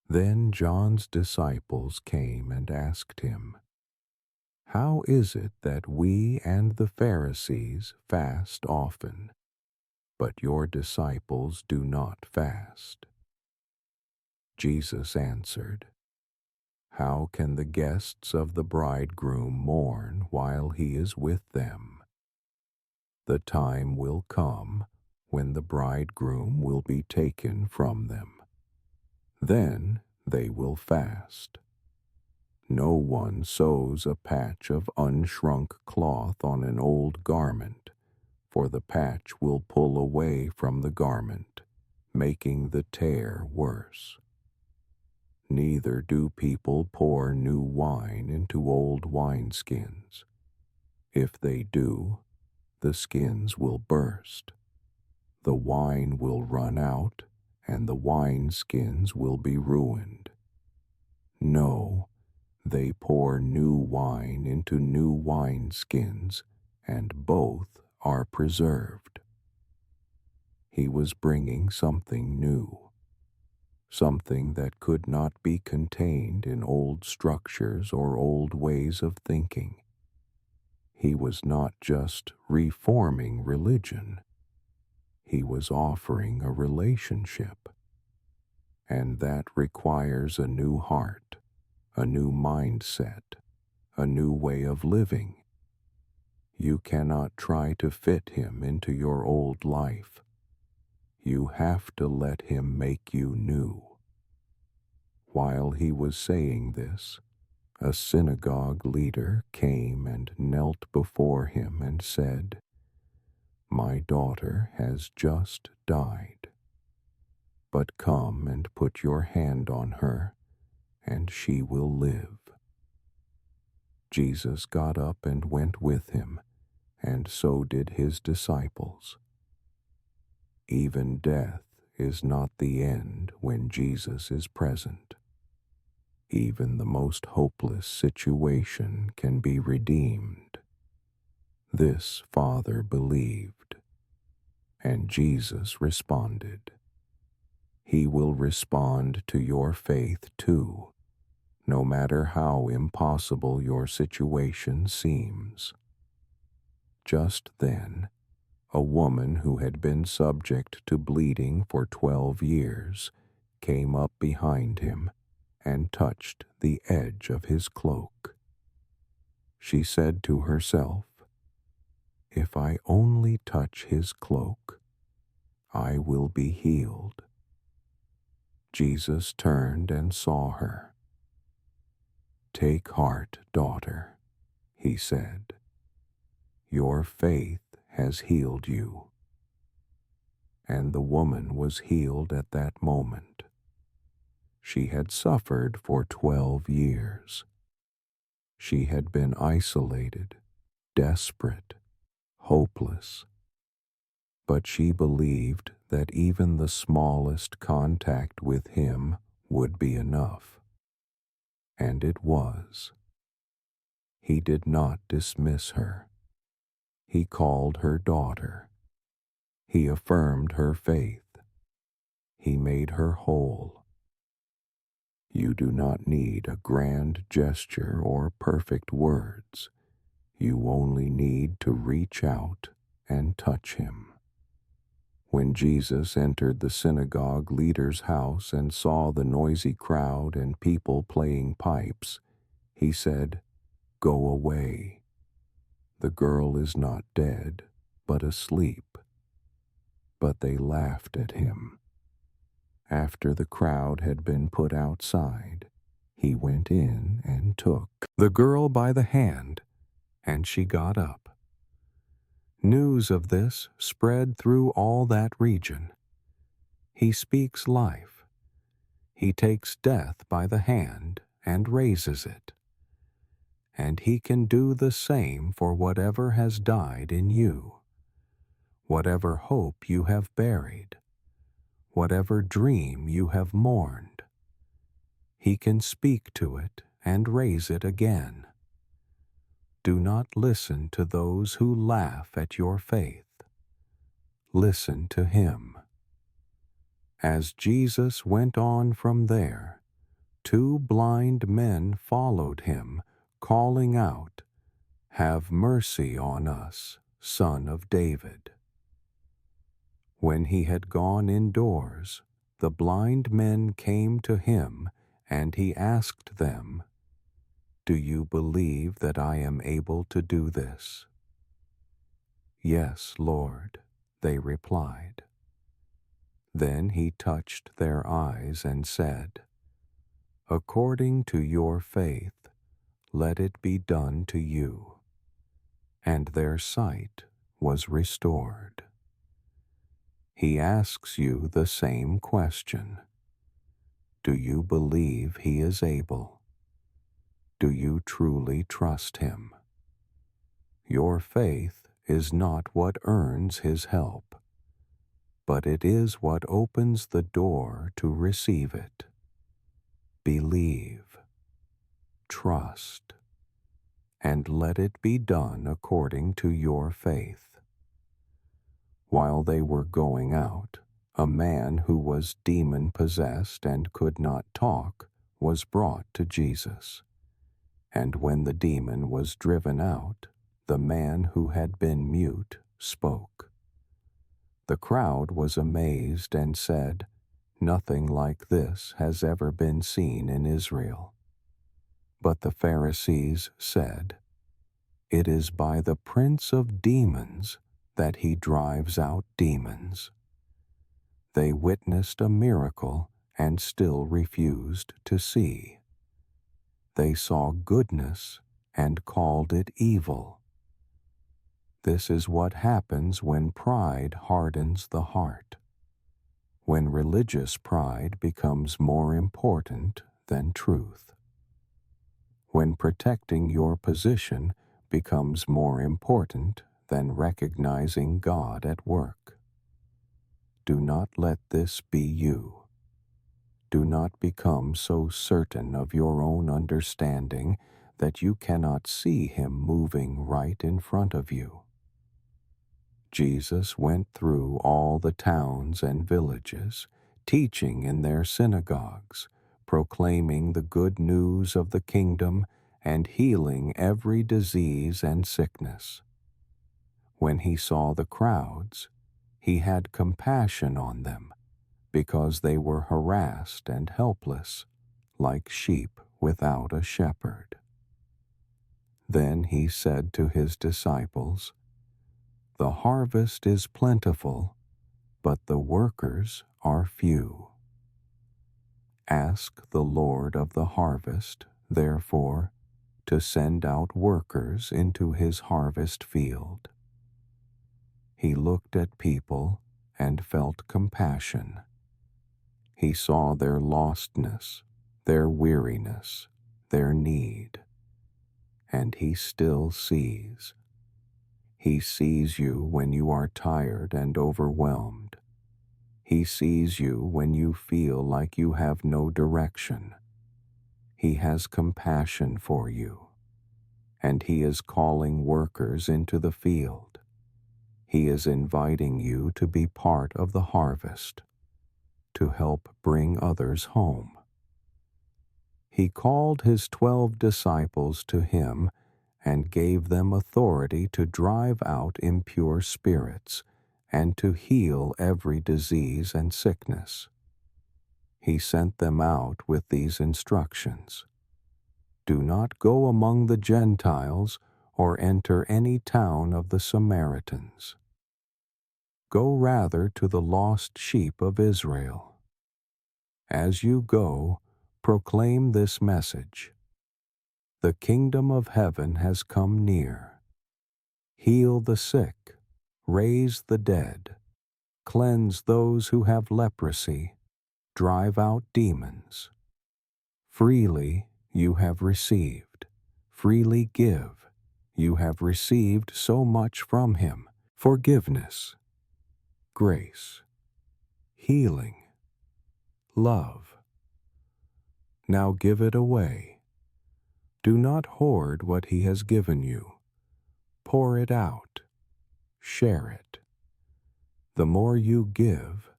Then John's disciples came and asked him, "How is it that we and the Pharisees fast often, but your disciples do not fast?" Jesus answered, "How can the guests of the bridegroom mourn while he is with them? The time will come when the bridegroom will be taken from them. Then they will fast. No one sews a patch of unshrunk cloth on an old garment, for the patch will pull away from the garment, making the tear worse. Neither do people pour new wine into old wineskins. If they do, the skins will burst. The wine will run out, and the wineskins will be ruined. No, they pour new wine into new wineskins, and both are preserved." He was bringing something new, something that could not be contained in old structures or old ways of thinking. He was not just reforming religion. He was offering a relationship, and that requires a new heart, a new mindset, a new way of living. You cannot try to fit him into your old life. You have to let him make you new. While he was saying this, a synagogue leader came and knelt before him and said, "My daughter has just died, but come and put your hand on her, and she will live." Jesus got up and went with him, and so did his disciples. Even death is not the end when Jesus is present. Even the most hopeless situation can be redeemed. This father believed, and Jesus responded. He will respond to your faith too, no matter how impossible your situation seems. Just then, a woman who had been subject to bleeding for 12 years came up behind him and touched the edge of his cloak. She said to herself, "If I only touch his cloak, I will be healed." Jesus turned and saw her. "Take heart, daughter," he said. "Your faith has healed you." And the woman was healed at that moment. She had suffered for 12 years. She had been isolated, desperate, hopeless. But she believed that even the smallest contact with him would be enough. And it was. He did not dismiss her. He called her daughter. He affirmed her faith. He made her whole. You do not need a grand gesture or perfect words. You only need to reach out and touch him. When Jesus entered the synagogue leader's house and saw the noisy crowd and people playing pipes, he said, "Go away. The girl is not dead, but asleep." But they laughed at him. After the crowd had been put outside, he went in and took the girl by the hand, and she got up. News of this spread through all that region. He speaks life. He takes death by the hand and raises it. And he can do the same for whatever has died in you, whatever hope you have buried, whatever dream you have mourned. He can speak to it and raise it again. Do not listen to those who laugh at your faith. Listen to him. As Jesus went on from there, 2 blind men followed him, calling out, "Have mercy on us, Son of David." When he had gone indoors, the blind men came to him, and he asked them, "Do you believe that I am able to do this?" "Yes, Lord," they replied. Then he touched their eyes and said, "According to your faith, let it be done to you." And their sight was restored. He asks you the same question. Do you believe he is able? Do you truly trust him? Your faith is not what earns his help, but it is what opens the door to receive it. Believe, trust, and let it be done according to your faith. While they were going out, a man who was demon-possessed and could not talk was brought to Jesus. And when the demon was driven out, the man who had been mute spoke. The crowd was amazed and said, "Nothing like this has ever been seen in Israel." But the Pharisees said, "It is by the prince of demons that he drives out demons." They witnessed a miracle and still refused to see. They saw goodness and called it evil. This is what happens when pride hardens the heart, when religious pride becomes more important than truth, when protecting your position becomes more important than recognizing God at work. Do not let this be you. Do not become so certain of your own understanding that you cannot see him moving right in front of you. Jesus went through all the towns and villages, teaching in their synagogues, proclaiming the good news of the kingdom and healing every disease and sickness. When he saw the crowds, he had compassion on them, because they were harassed and helpless, like sheep without a shepherd. Then he said to his disciples, "The harvest is plentiful, but the workers are few. Ask the Lord of the harvest, therefore, to send out workers into his harvest field." He looked at people and felt compassion. He saw their lostness, their weariness, their need. And he still sees. He sees you when you are tired and overwhelmed. He sees you when you feel like you have no direction. He has compassion for you, and he is calling workers into the field. He is inviting you to be part of the harvest, to help bring others home. He called his 12 disciples to him and gave them authority to drive out impure spirits and to heal every disease and sickness. He sent them out with these instructions: Do not go among the Gentiles or enter any town of the Samaritans. Go rather to the lost sheep of Israel. As you go, proclaim this message: The kingdom of heaven has come near. Heal the sick, raise the dead, cleanse those who have leprosy, drive out demons. Freely you have received, freely give. You have received so much from him: forgiveness, grace, healing, love. Now give it away. Do not hoard what he has given you. Pour it out. Share it. The more you give,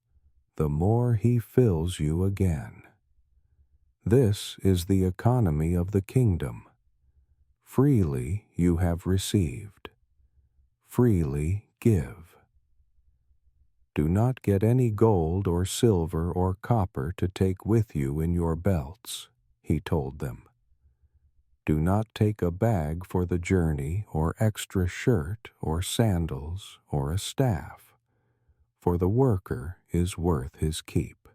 the more he fills you again. This is the economy of the kingdom. Freely you have received. Freely give. Do not get any gold or silver or copper to take with you in your belts, he told them. Do not take a bag for the journey, or extra shirt, or sandals, or a staff, for the worker is worth his keep.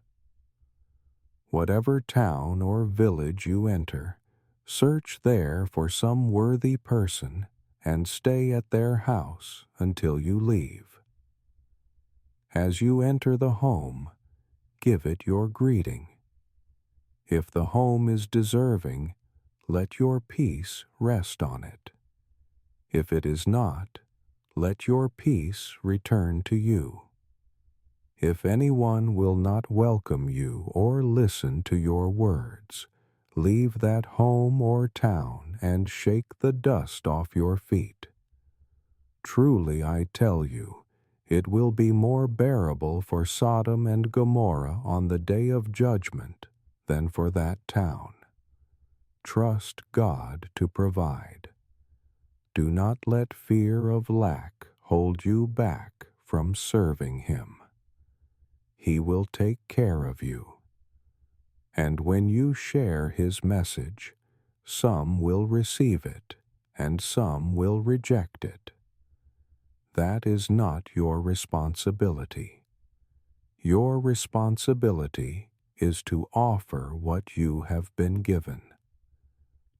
Whatever town or village you enter, search there for some worthy person and stay at their house until you leave. As you enter the home, give it your greeting. If the home is deserving, let your peace rest on it. If it is not, let your peace return to you. If anyone will not welcome you or listen to your words, leave that home or town and shake the dust off your feet. Truly I tell you, it will be more bearable for Sodom and Gomorrah on the day of judgment than for that town. Trust God to provide. Do not let fear of lack hold you back from serving him. He will take care of you. And when you share his message, some will receive it, and some will reject it. That is not your responsibility. Your responsibility is to offer what you have been given,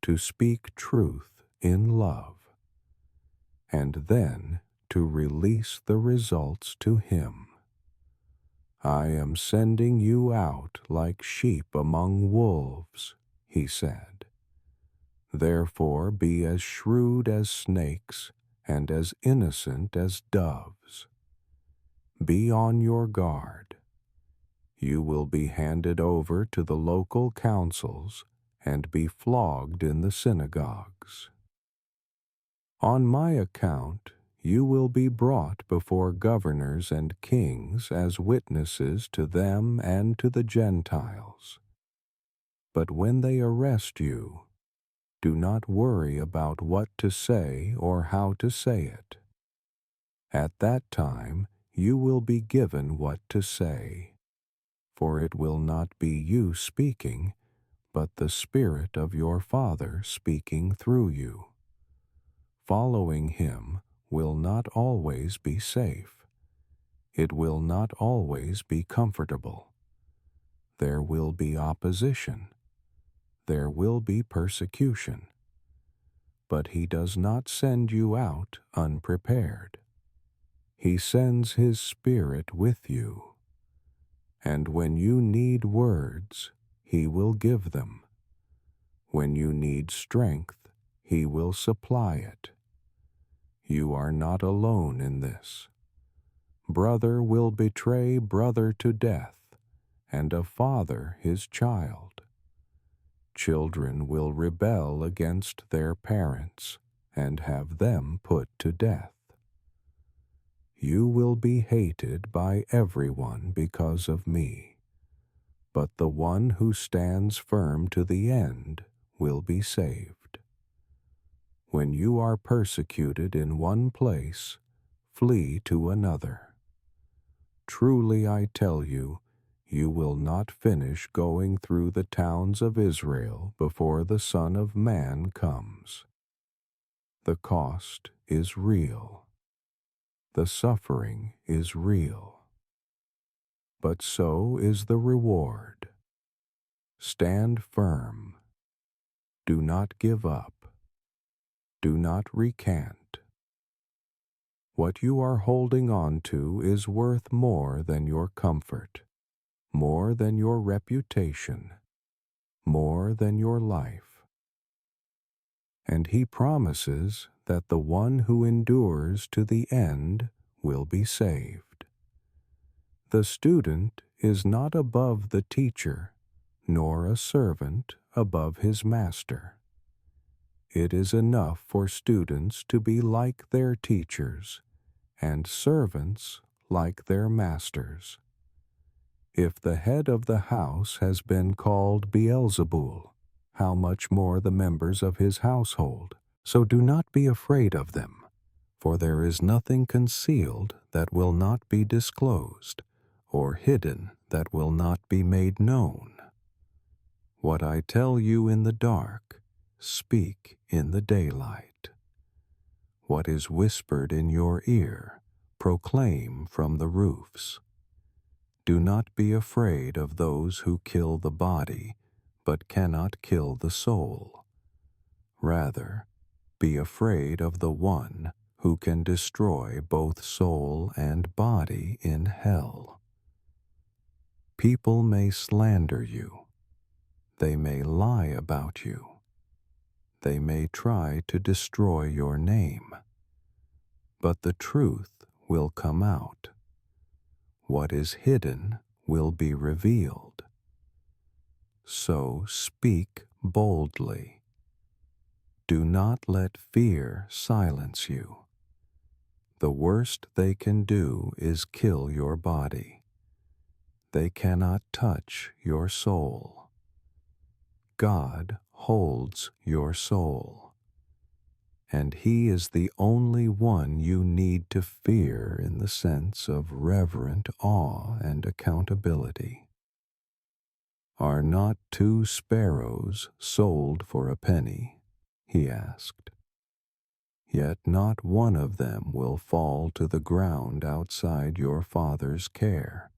to speak truth in love, and then to release the results to him. I am sending you out like sheep among wolves, he said. Therefore be as shrewd as snakes and as innocent as doves. Be on your guard. You will be handed over to the local councils and be flogged in the synagogues. On my account, you will be brought before governors and kings as witnesses to them and to the Gentiles. But when they arrest you, do not worry about what to say or how to say it. At that time, you will be given what to say, for it will not be you speaking, but the Spirit of your Father speaking through you. Following him will not always be safe. It will not always be comfortable. There will be opposition. There will be persecution. But he does not send you out unprepared. He sends his Spirit with you. And when you need words, he will give them. When you need strength, he will supply it. You are not alone in this. Brother will betray brother to death, and a father his child. Children will rebel against their parents and have them put to death. You will be hated by everyone because of me, but the one who stands firm to the end will be saved. When you are persecuted in one place, flee to another. truly I tell you, you will not finish going through the towns of Israel before the Son of Man comes. The cost is real. The suffering is real. But so is the reward. Stand firm. Do not give up. Do not recant. What you are holding on to is worth more than your comfort, more than your reputation, more than your life. And he promises that the one who endures to the end will be saved. The student is not above the teacher, nor a servant above his master. It is enough for students to be like their teachers, and servants like their masters. If the head of the house has been called Beelzebul, how much more the members of his household? So do not be afraid of them, for there is nothing concealed that will not be disclosed, or hidden that will not be made known. What I tell you in the dark, speak in the daylight. What is whispered in your ear, proclaim from the roofs. Do not be afraid of those who kill the body, but cannot kill the soul. Rather, be afraid of the one who can destroy both soul and body in hell. People may slander you. They may lie about you. They may try to destroy your name. But the truth will come out. What is hidden will be revealed. So speak boldly. Do not let fear silence you. The worst they can do is kill your body. They cannot touch your soul. God holds your soul, and He is the only one you need to fear in the sense of reverent awe and accountability. Are not 2 sparrows sold for a penny? He asked. Yet not one of them will fall to the ground outside your Father's care,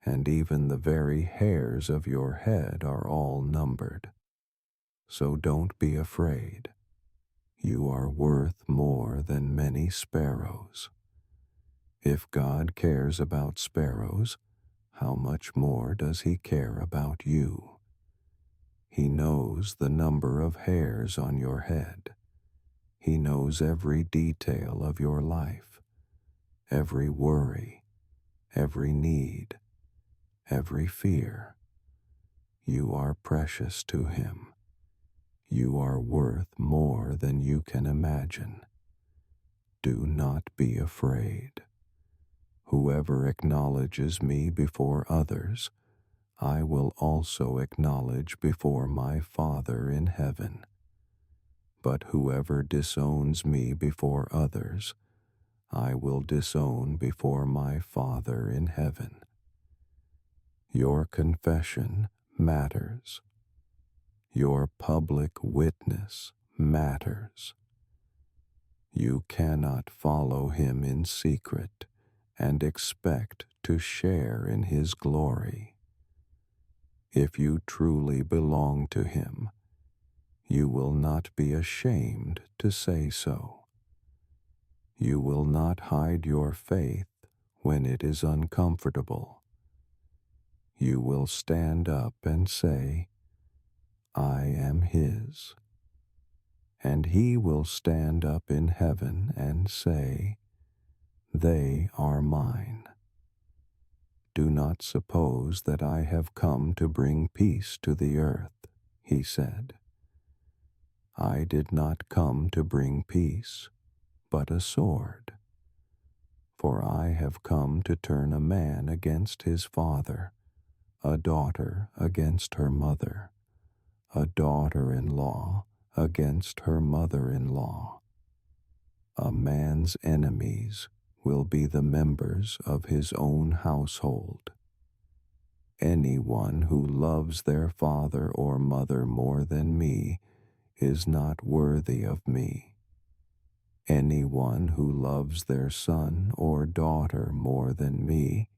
and even the very hairs of your head are all numbered. So don't be afraid. You are worth more than many sparrows. If God cares about sparrows, how much more does He care about you? He knows the number of hairs on your head. He knows every detail of your life, every worry, every need, every fear. You are precious to Him. You are worth more than you can imagine. Do not be afraid. Whoever acknowledges me before others, I will also acknowledge before my Father in heaven. But whoever disowns me before others, I will disown before my Father in heaven. Your confession matters. Your public witness matters. You cannot follow Him in secret and expect to share in His glory. If you truly belong to Him, you will not be ashamed to say so. You will not hide your faith when it is uncomfortable. You will stand up and say, I am His. And He will stand up in heaven and say, they are mine. Do not suppose that I have come to bring peace to the earth, He said. I did not come to bring peace, but a sword. For I have come to turn a man against his father, a daughter against her mother, a daughter-in-law against her mother-in-law. A man's enemies will be the members of his own household. Anyone who loves their father or mother more than me is not worthy of me. Anyone who loves their son or daughter more than me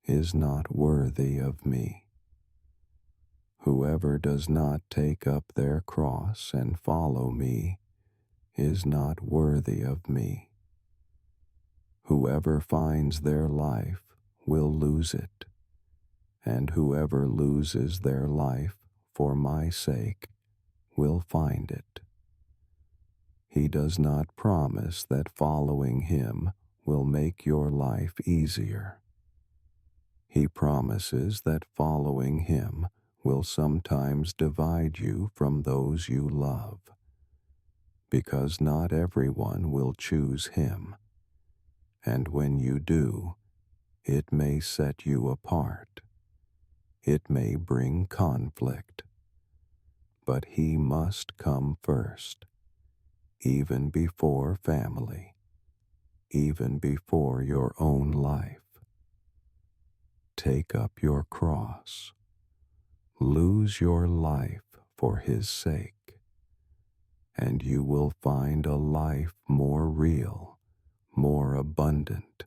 is not worthy of me. Whoever does not take up their cross and follow me is not worthy of me. Whoever finds their life will lose it, and whoever loses their life for my sake will find it. He does not promise that following him will make your life easier. He promises that following him will sometimes divide you from those you love, because not everyone will choose him, and when you do, it may set you apart. It may bring conflict, but he must come first, even before family, even before your own life. Take up your cross. Lose your life for his sake, and you will find a life more real, more abundant,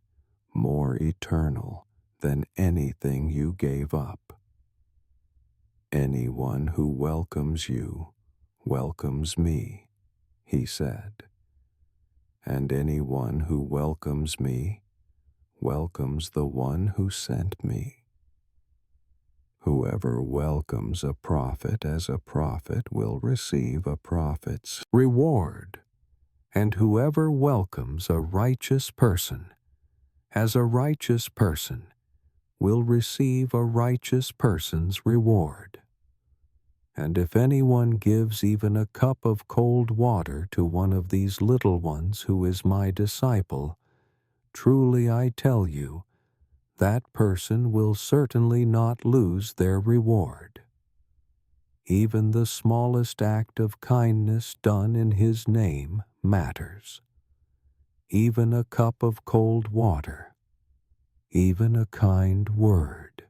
more eternal than anything you gave up. Anyone who welcomes you welcomes me, he said, and anyone who welcomes me welcomes the one who sent me. Whoever welcomes a prophet as a prophet will receive a prophet's reward, and whoever welcomes a righteous person as a righteous person will receive a righteous person's reward. And if anyone gives even a cup of cold water to one of these little ones who is my disciple, truly I tell you, that person will certainly not lose their reward. Even the smallest act of kindness done in his name matters. Even a cup of cold water, even a kind word,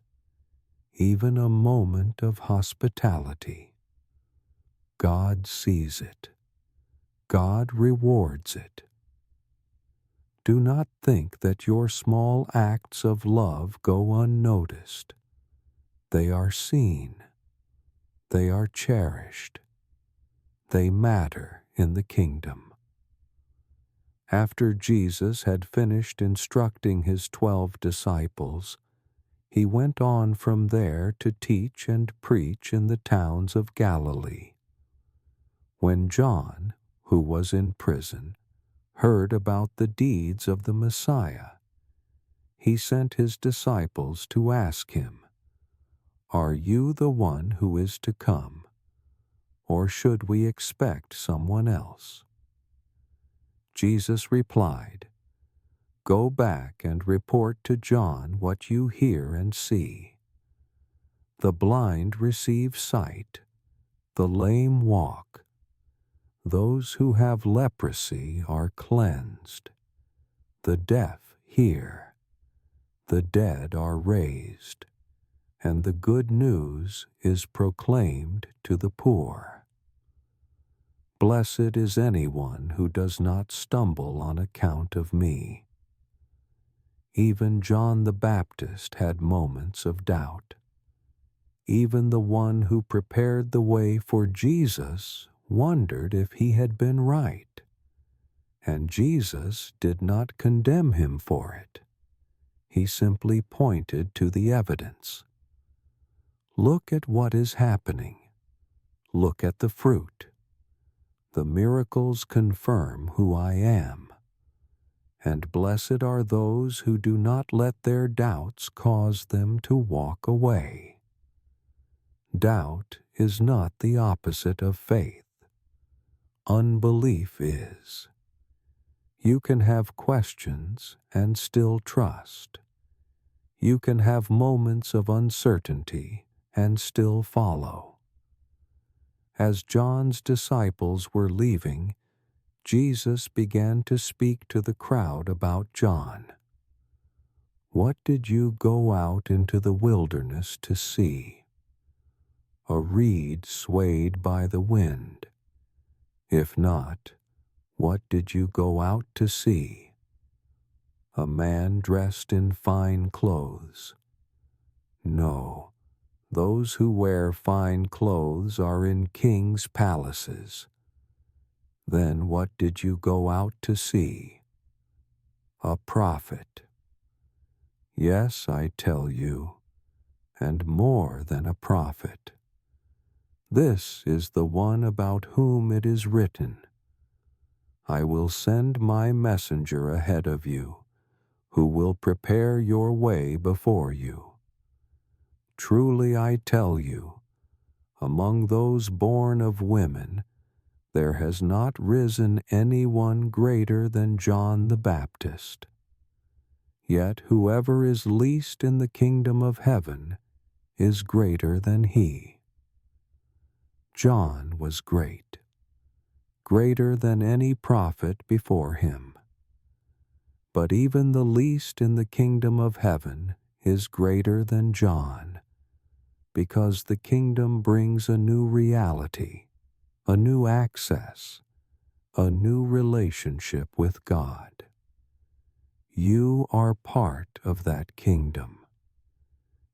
even a moment of hospitality. God sees it. God rewards it. Do not think that your small acts of love go unnoticed. They are seen. They are cherished. They matter in the kingdom. After Jesus had finished instructing his 12 disciples, he went on from there to teach and preach in the towns of Galilee. When John, who was in prison, heard about the deeds of the Messiah, he sent his disciples to ask him, "Are you the one who is to come, or should we expect someone else?" Jesus replied, "Go back and report to John what you hear and see. The blind receive sight, the lame walk, those who have leprosy are cleansed, the deaf hear, the dead are raised, and the good news is proclaimed to the poor. Blessed is anyone who does not stumble on account of me." Even John the Baptist had moments of doubt. Even the one who prepared the way for Jesus wondered if he had been right, and Jesus did not condemn him for it. He simply pointed to the evidence. Look at what is happening. Look at the fruit. The miracles confirm who I am, and blessed are those who do not let their doubts cause them to walk away. Doubt is not the opposite of faith. Unbelief is. You can have questions and still trust. You can have moments of uncertainty and still follow. As John's disciples were leaving, Jesus began to speak to the crowd about John. What did you go out into the wilderness to see? A reed swayed by the wind? If not, what did you go out to see? A man dressed in fine clothes? No, those who wear fine clothes are in kings' palaces. Then what did you go out to see? A prophet? Yes, I tell you, and more than a prophet. This is the one about whom it is written, I will send my messenger ahead of you, who will prepare your way before you. Truly I tell you, among those born of women, there has not risen anyone greater than John the Baptist. Yet whoever is least in the kingdom of heaven is greater than he. John was great, greater than any prophet before him. But even the least in the kingdom of heaven is greater than John, because the kingdom brings a new reality, a new access, a new relationship with God. You are part of that kingdom.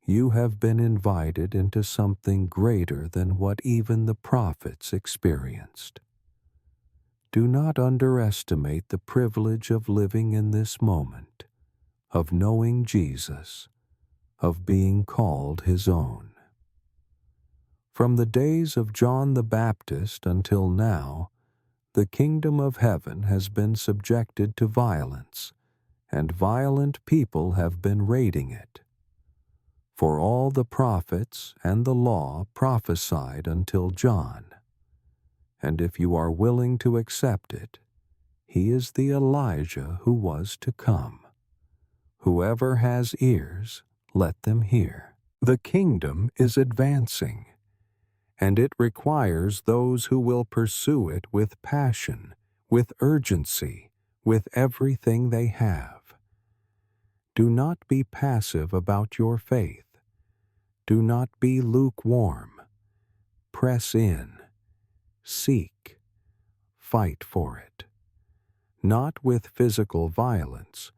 You have been invited into something greater than what even the prophets experienced. Do not underestimate the privilege of living in this moment, of knowing Jesus, of being called his own. From the days of John the Baptist until now, the kingdom of heaven has been subjected to violence, and violent people have been raiding it. For all the prophets and the law prophesied until John. And if you are willing to accept it, he is the Elijah who was to come. Whoever has ears, let them hear. The kingdom is advancing, and it requires those who will pursue it with passion, with urgency, with everything they have. Do not be passive about your faith. Do not be lukewarm. Press in. Seek. Fight for it. Not with physical violence,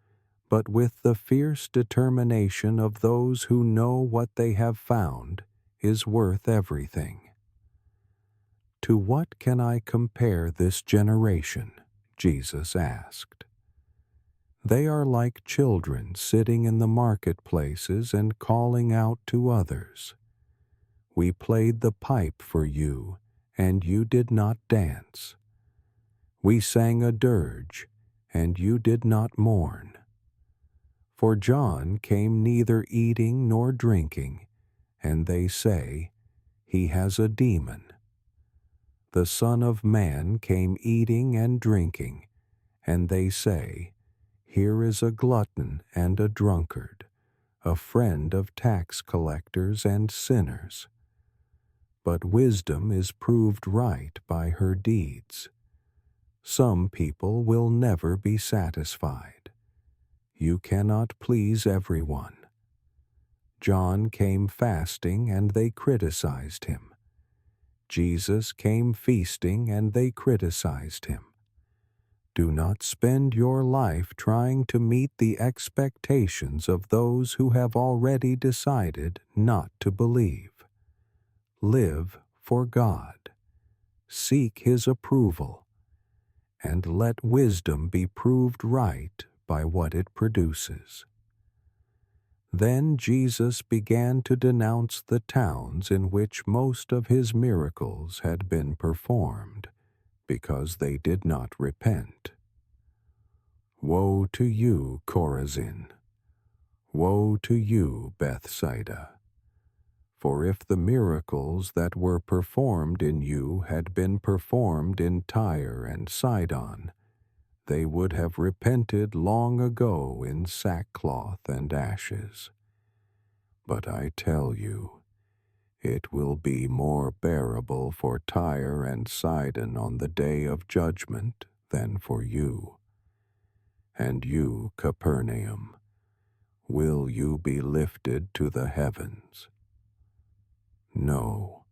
but with the fierce determination of those who know what they have found is worth everything. To what can I compare this generation? Jesus asked. They are like children sitting in the marketplaces and calling out to others. We played the pipe for you, and you did not dance. We sang a dirge, and you did not mourn. For John came neither eating nor drinking, and they say, he has a demon. The Son of Man came eating and drinking, and they say, here is a glutton and a drunkard, a friend of tax collectors and sinners. But wisdom is proved right by her deeds. Some people will never be satisfied. You cannot please everyone. John came fasting, and they criticized him. Jesus came feasting, and they criticized him. Do not spend your life trying to meet the expectations of those who have already decided not to believe. Live for God. Seek his approval, and let wisdom be proved right by what it produces. Then Jesus began to denounce the towns in which most of his miracles had been performed, because they did not repent. Woe to you, Chorazin! Woe to you, Bethsaida! For if the miracles that were performed in you had been performed in Tyre and Sidon, they would have repented long ago in sackcloth and ashes. But I tell you, it will be more bearable for Tyre and Sidon on the day of judgment than for you. And you, Capernaum, will you be lifted to the heavens? No,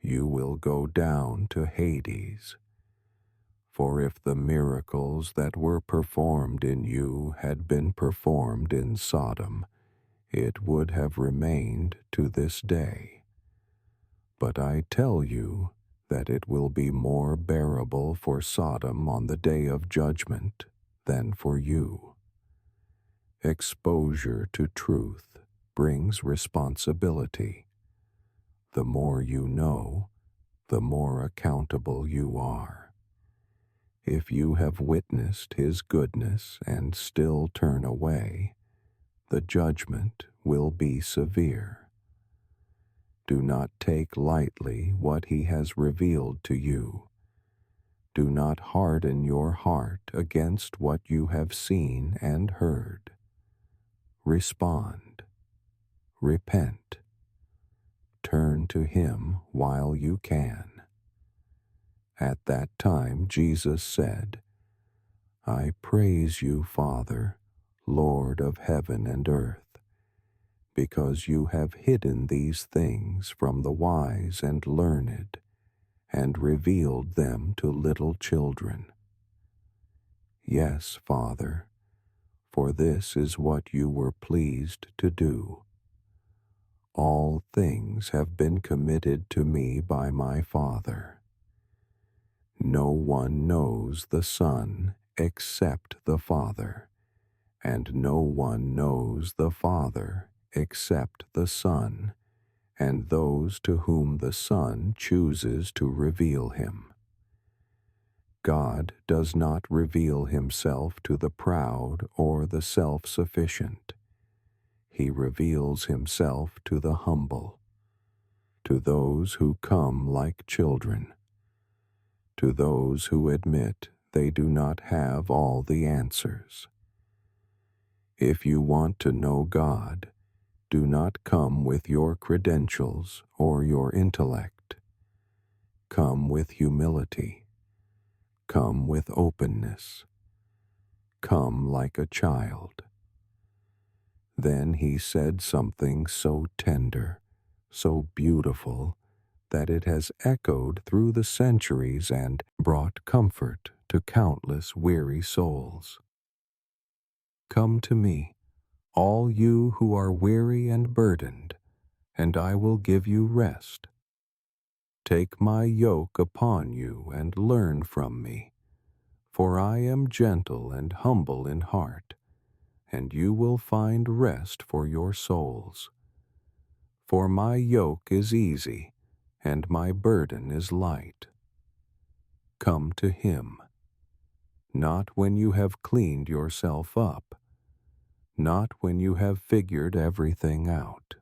you will go down to Hades. For if the miracles that were performed in you had been performed in Sodom, it would have remained to this day. But I tell you that it will be more bearable for Sodom on the day of judgment than for you. Exposure to truth brings responsibility. The more you know, the more accountable you are. If you have witnessed his goodness and still turn away, the judgment will be severe. Do not take lightly what he has revealed to you. Do not harden your heart against what you have seen and heard. Respond. Repent. Turn to him while you can. At that time Jesus said, I praise you, Father, Lord of heaven and earth, because you have hidden these things from the wise and learned, and revealed them to little children. Yes, Father, for this is what you were pleased to do. All things have been committed to me by my Father. No one knows the Son except the Father, and no one knows the Father except the Son, and those to whom the Son chooses to reveal him. God does not reveal himself to the proud or the self-sufficient. He reveals himself to the humble, to those who come like children, to those who admit they do not have all the answers. If you want to know God, do not come with your credentials or your intellect. Come with humility. Come with openness. Come like a child. Then he said something so tender, so beautiful, that it has echoed through the centuries and brought comfort to countless weary souls. Come to me, all you who are weary and burdened, and I will give you rest. Take my yoke upon you and learn from me, for I am gentle and humble in heart, and you will find rest for your souls. For my yoke is easy, and my burden is light. Come to him, not when you have cleaned yourself up, not when you have figured everything out.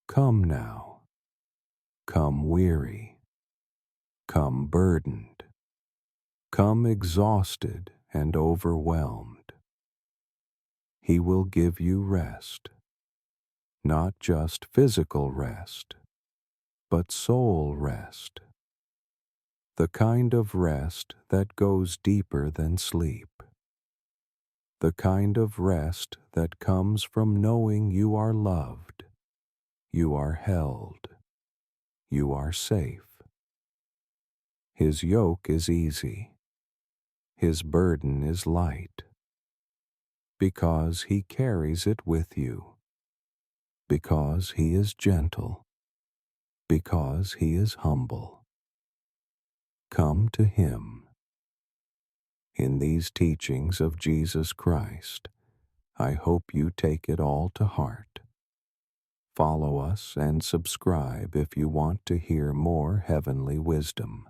Come now, come weary, come burdened, come exhausted and overwhelmed. He will give you rest, not just physical rest, but soul rest. The kind of rest that goes deeper than sleep. The kind of rest that comes from knowing you are loved, you are held, you are safe. His yoke is easy, his burden is light, because he carries it with you, because he is gentle, because he is humble. Come to him. In these teachings of Jesus Christ, I hope you take it all to heart. Follow us and subscribe if you want to hear more heavenly wisdom.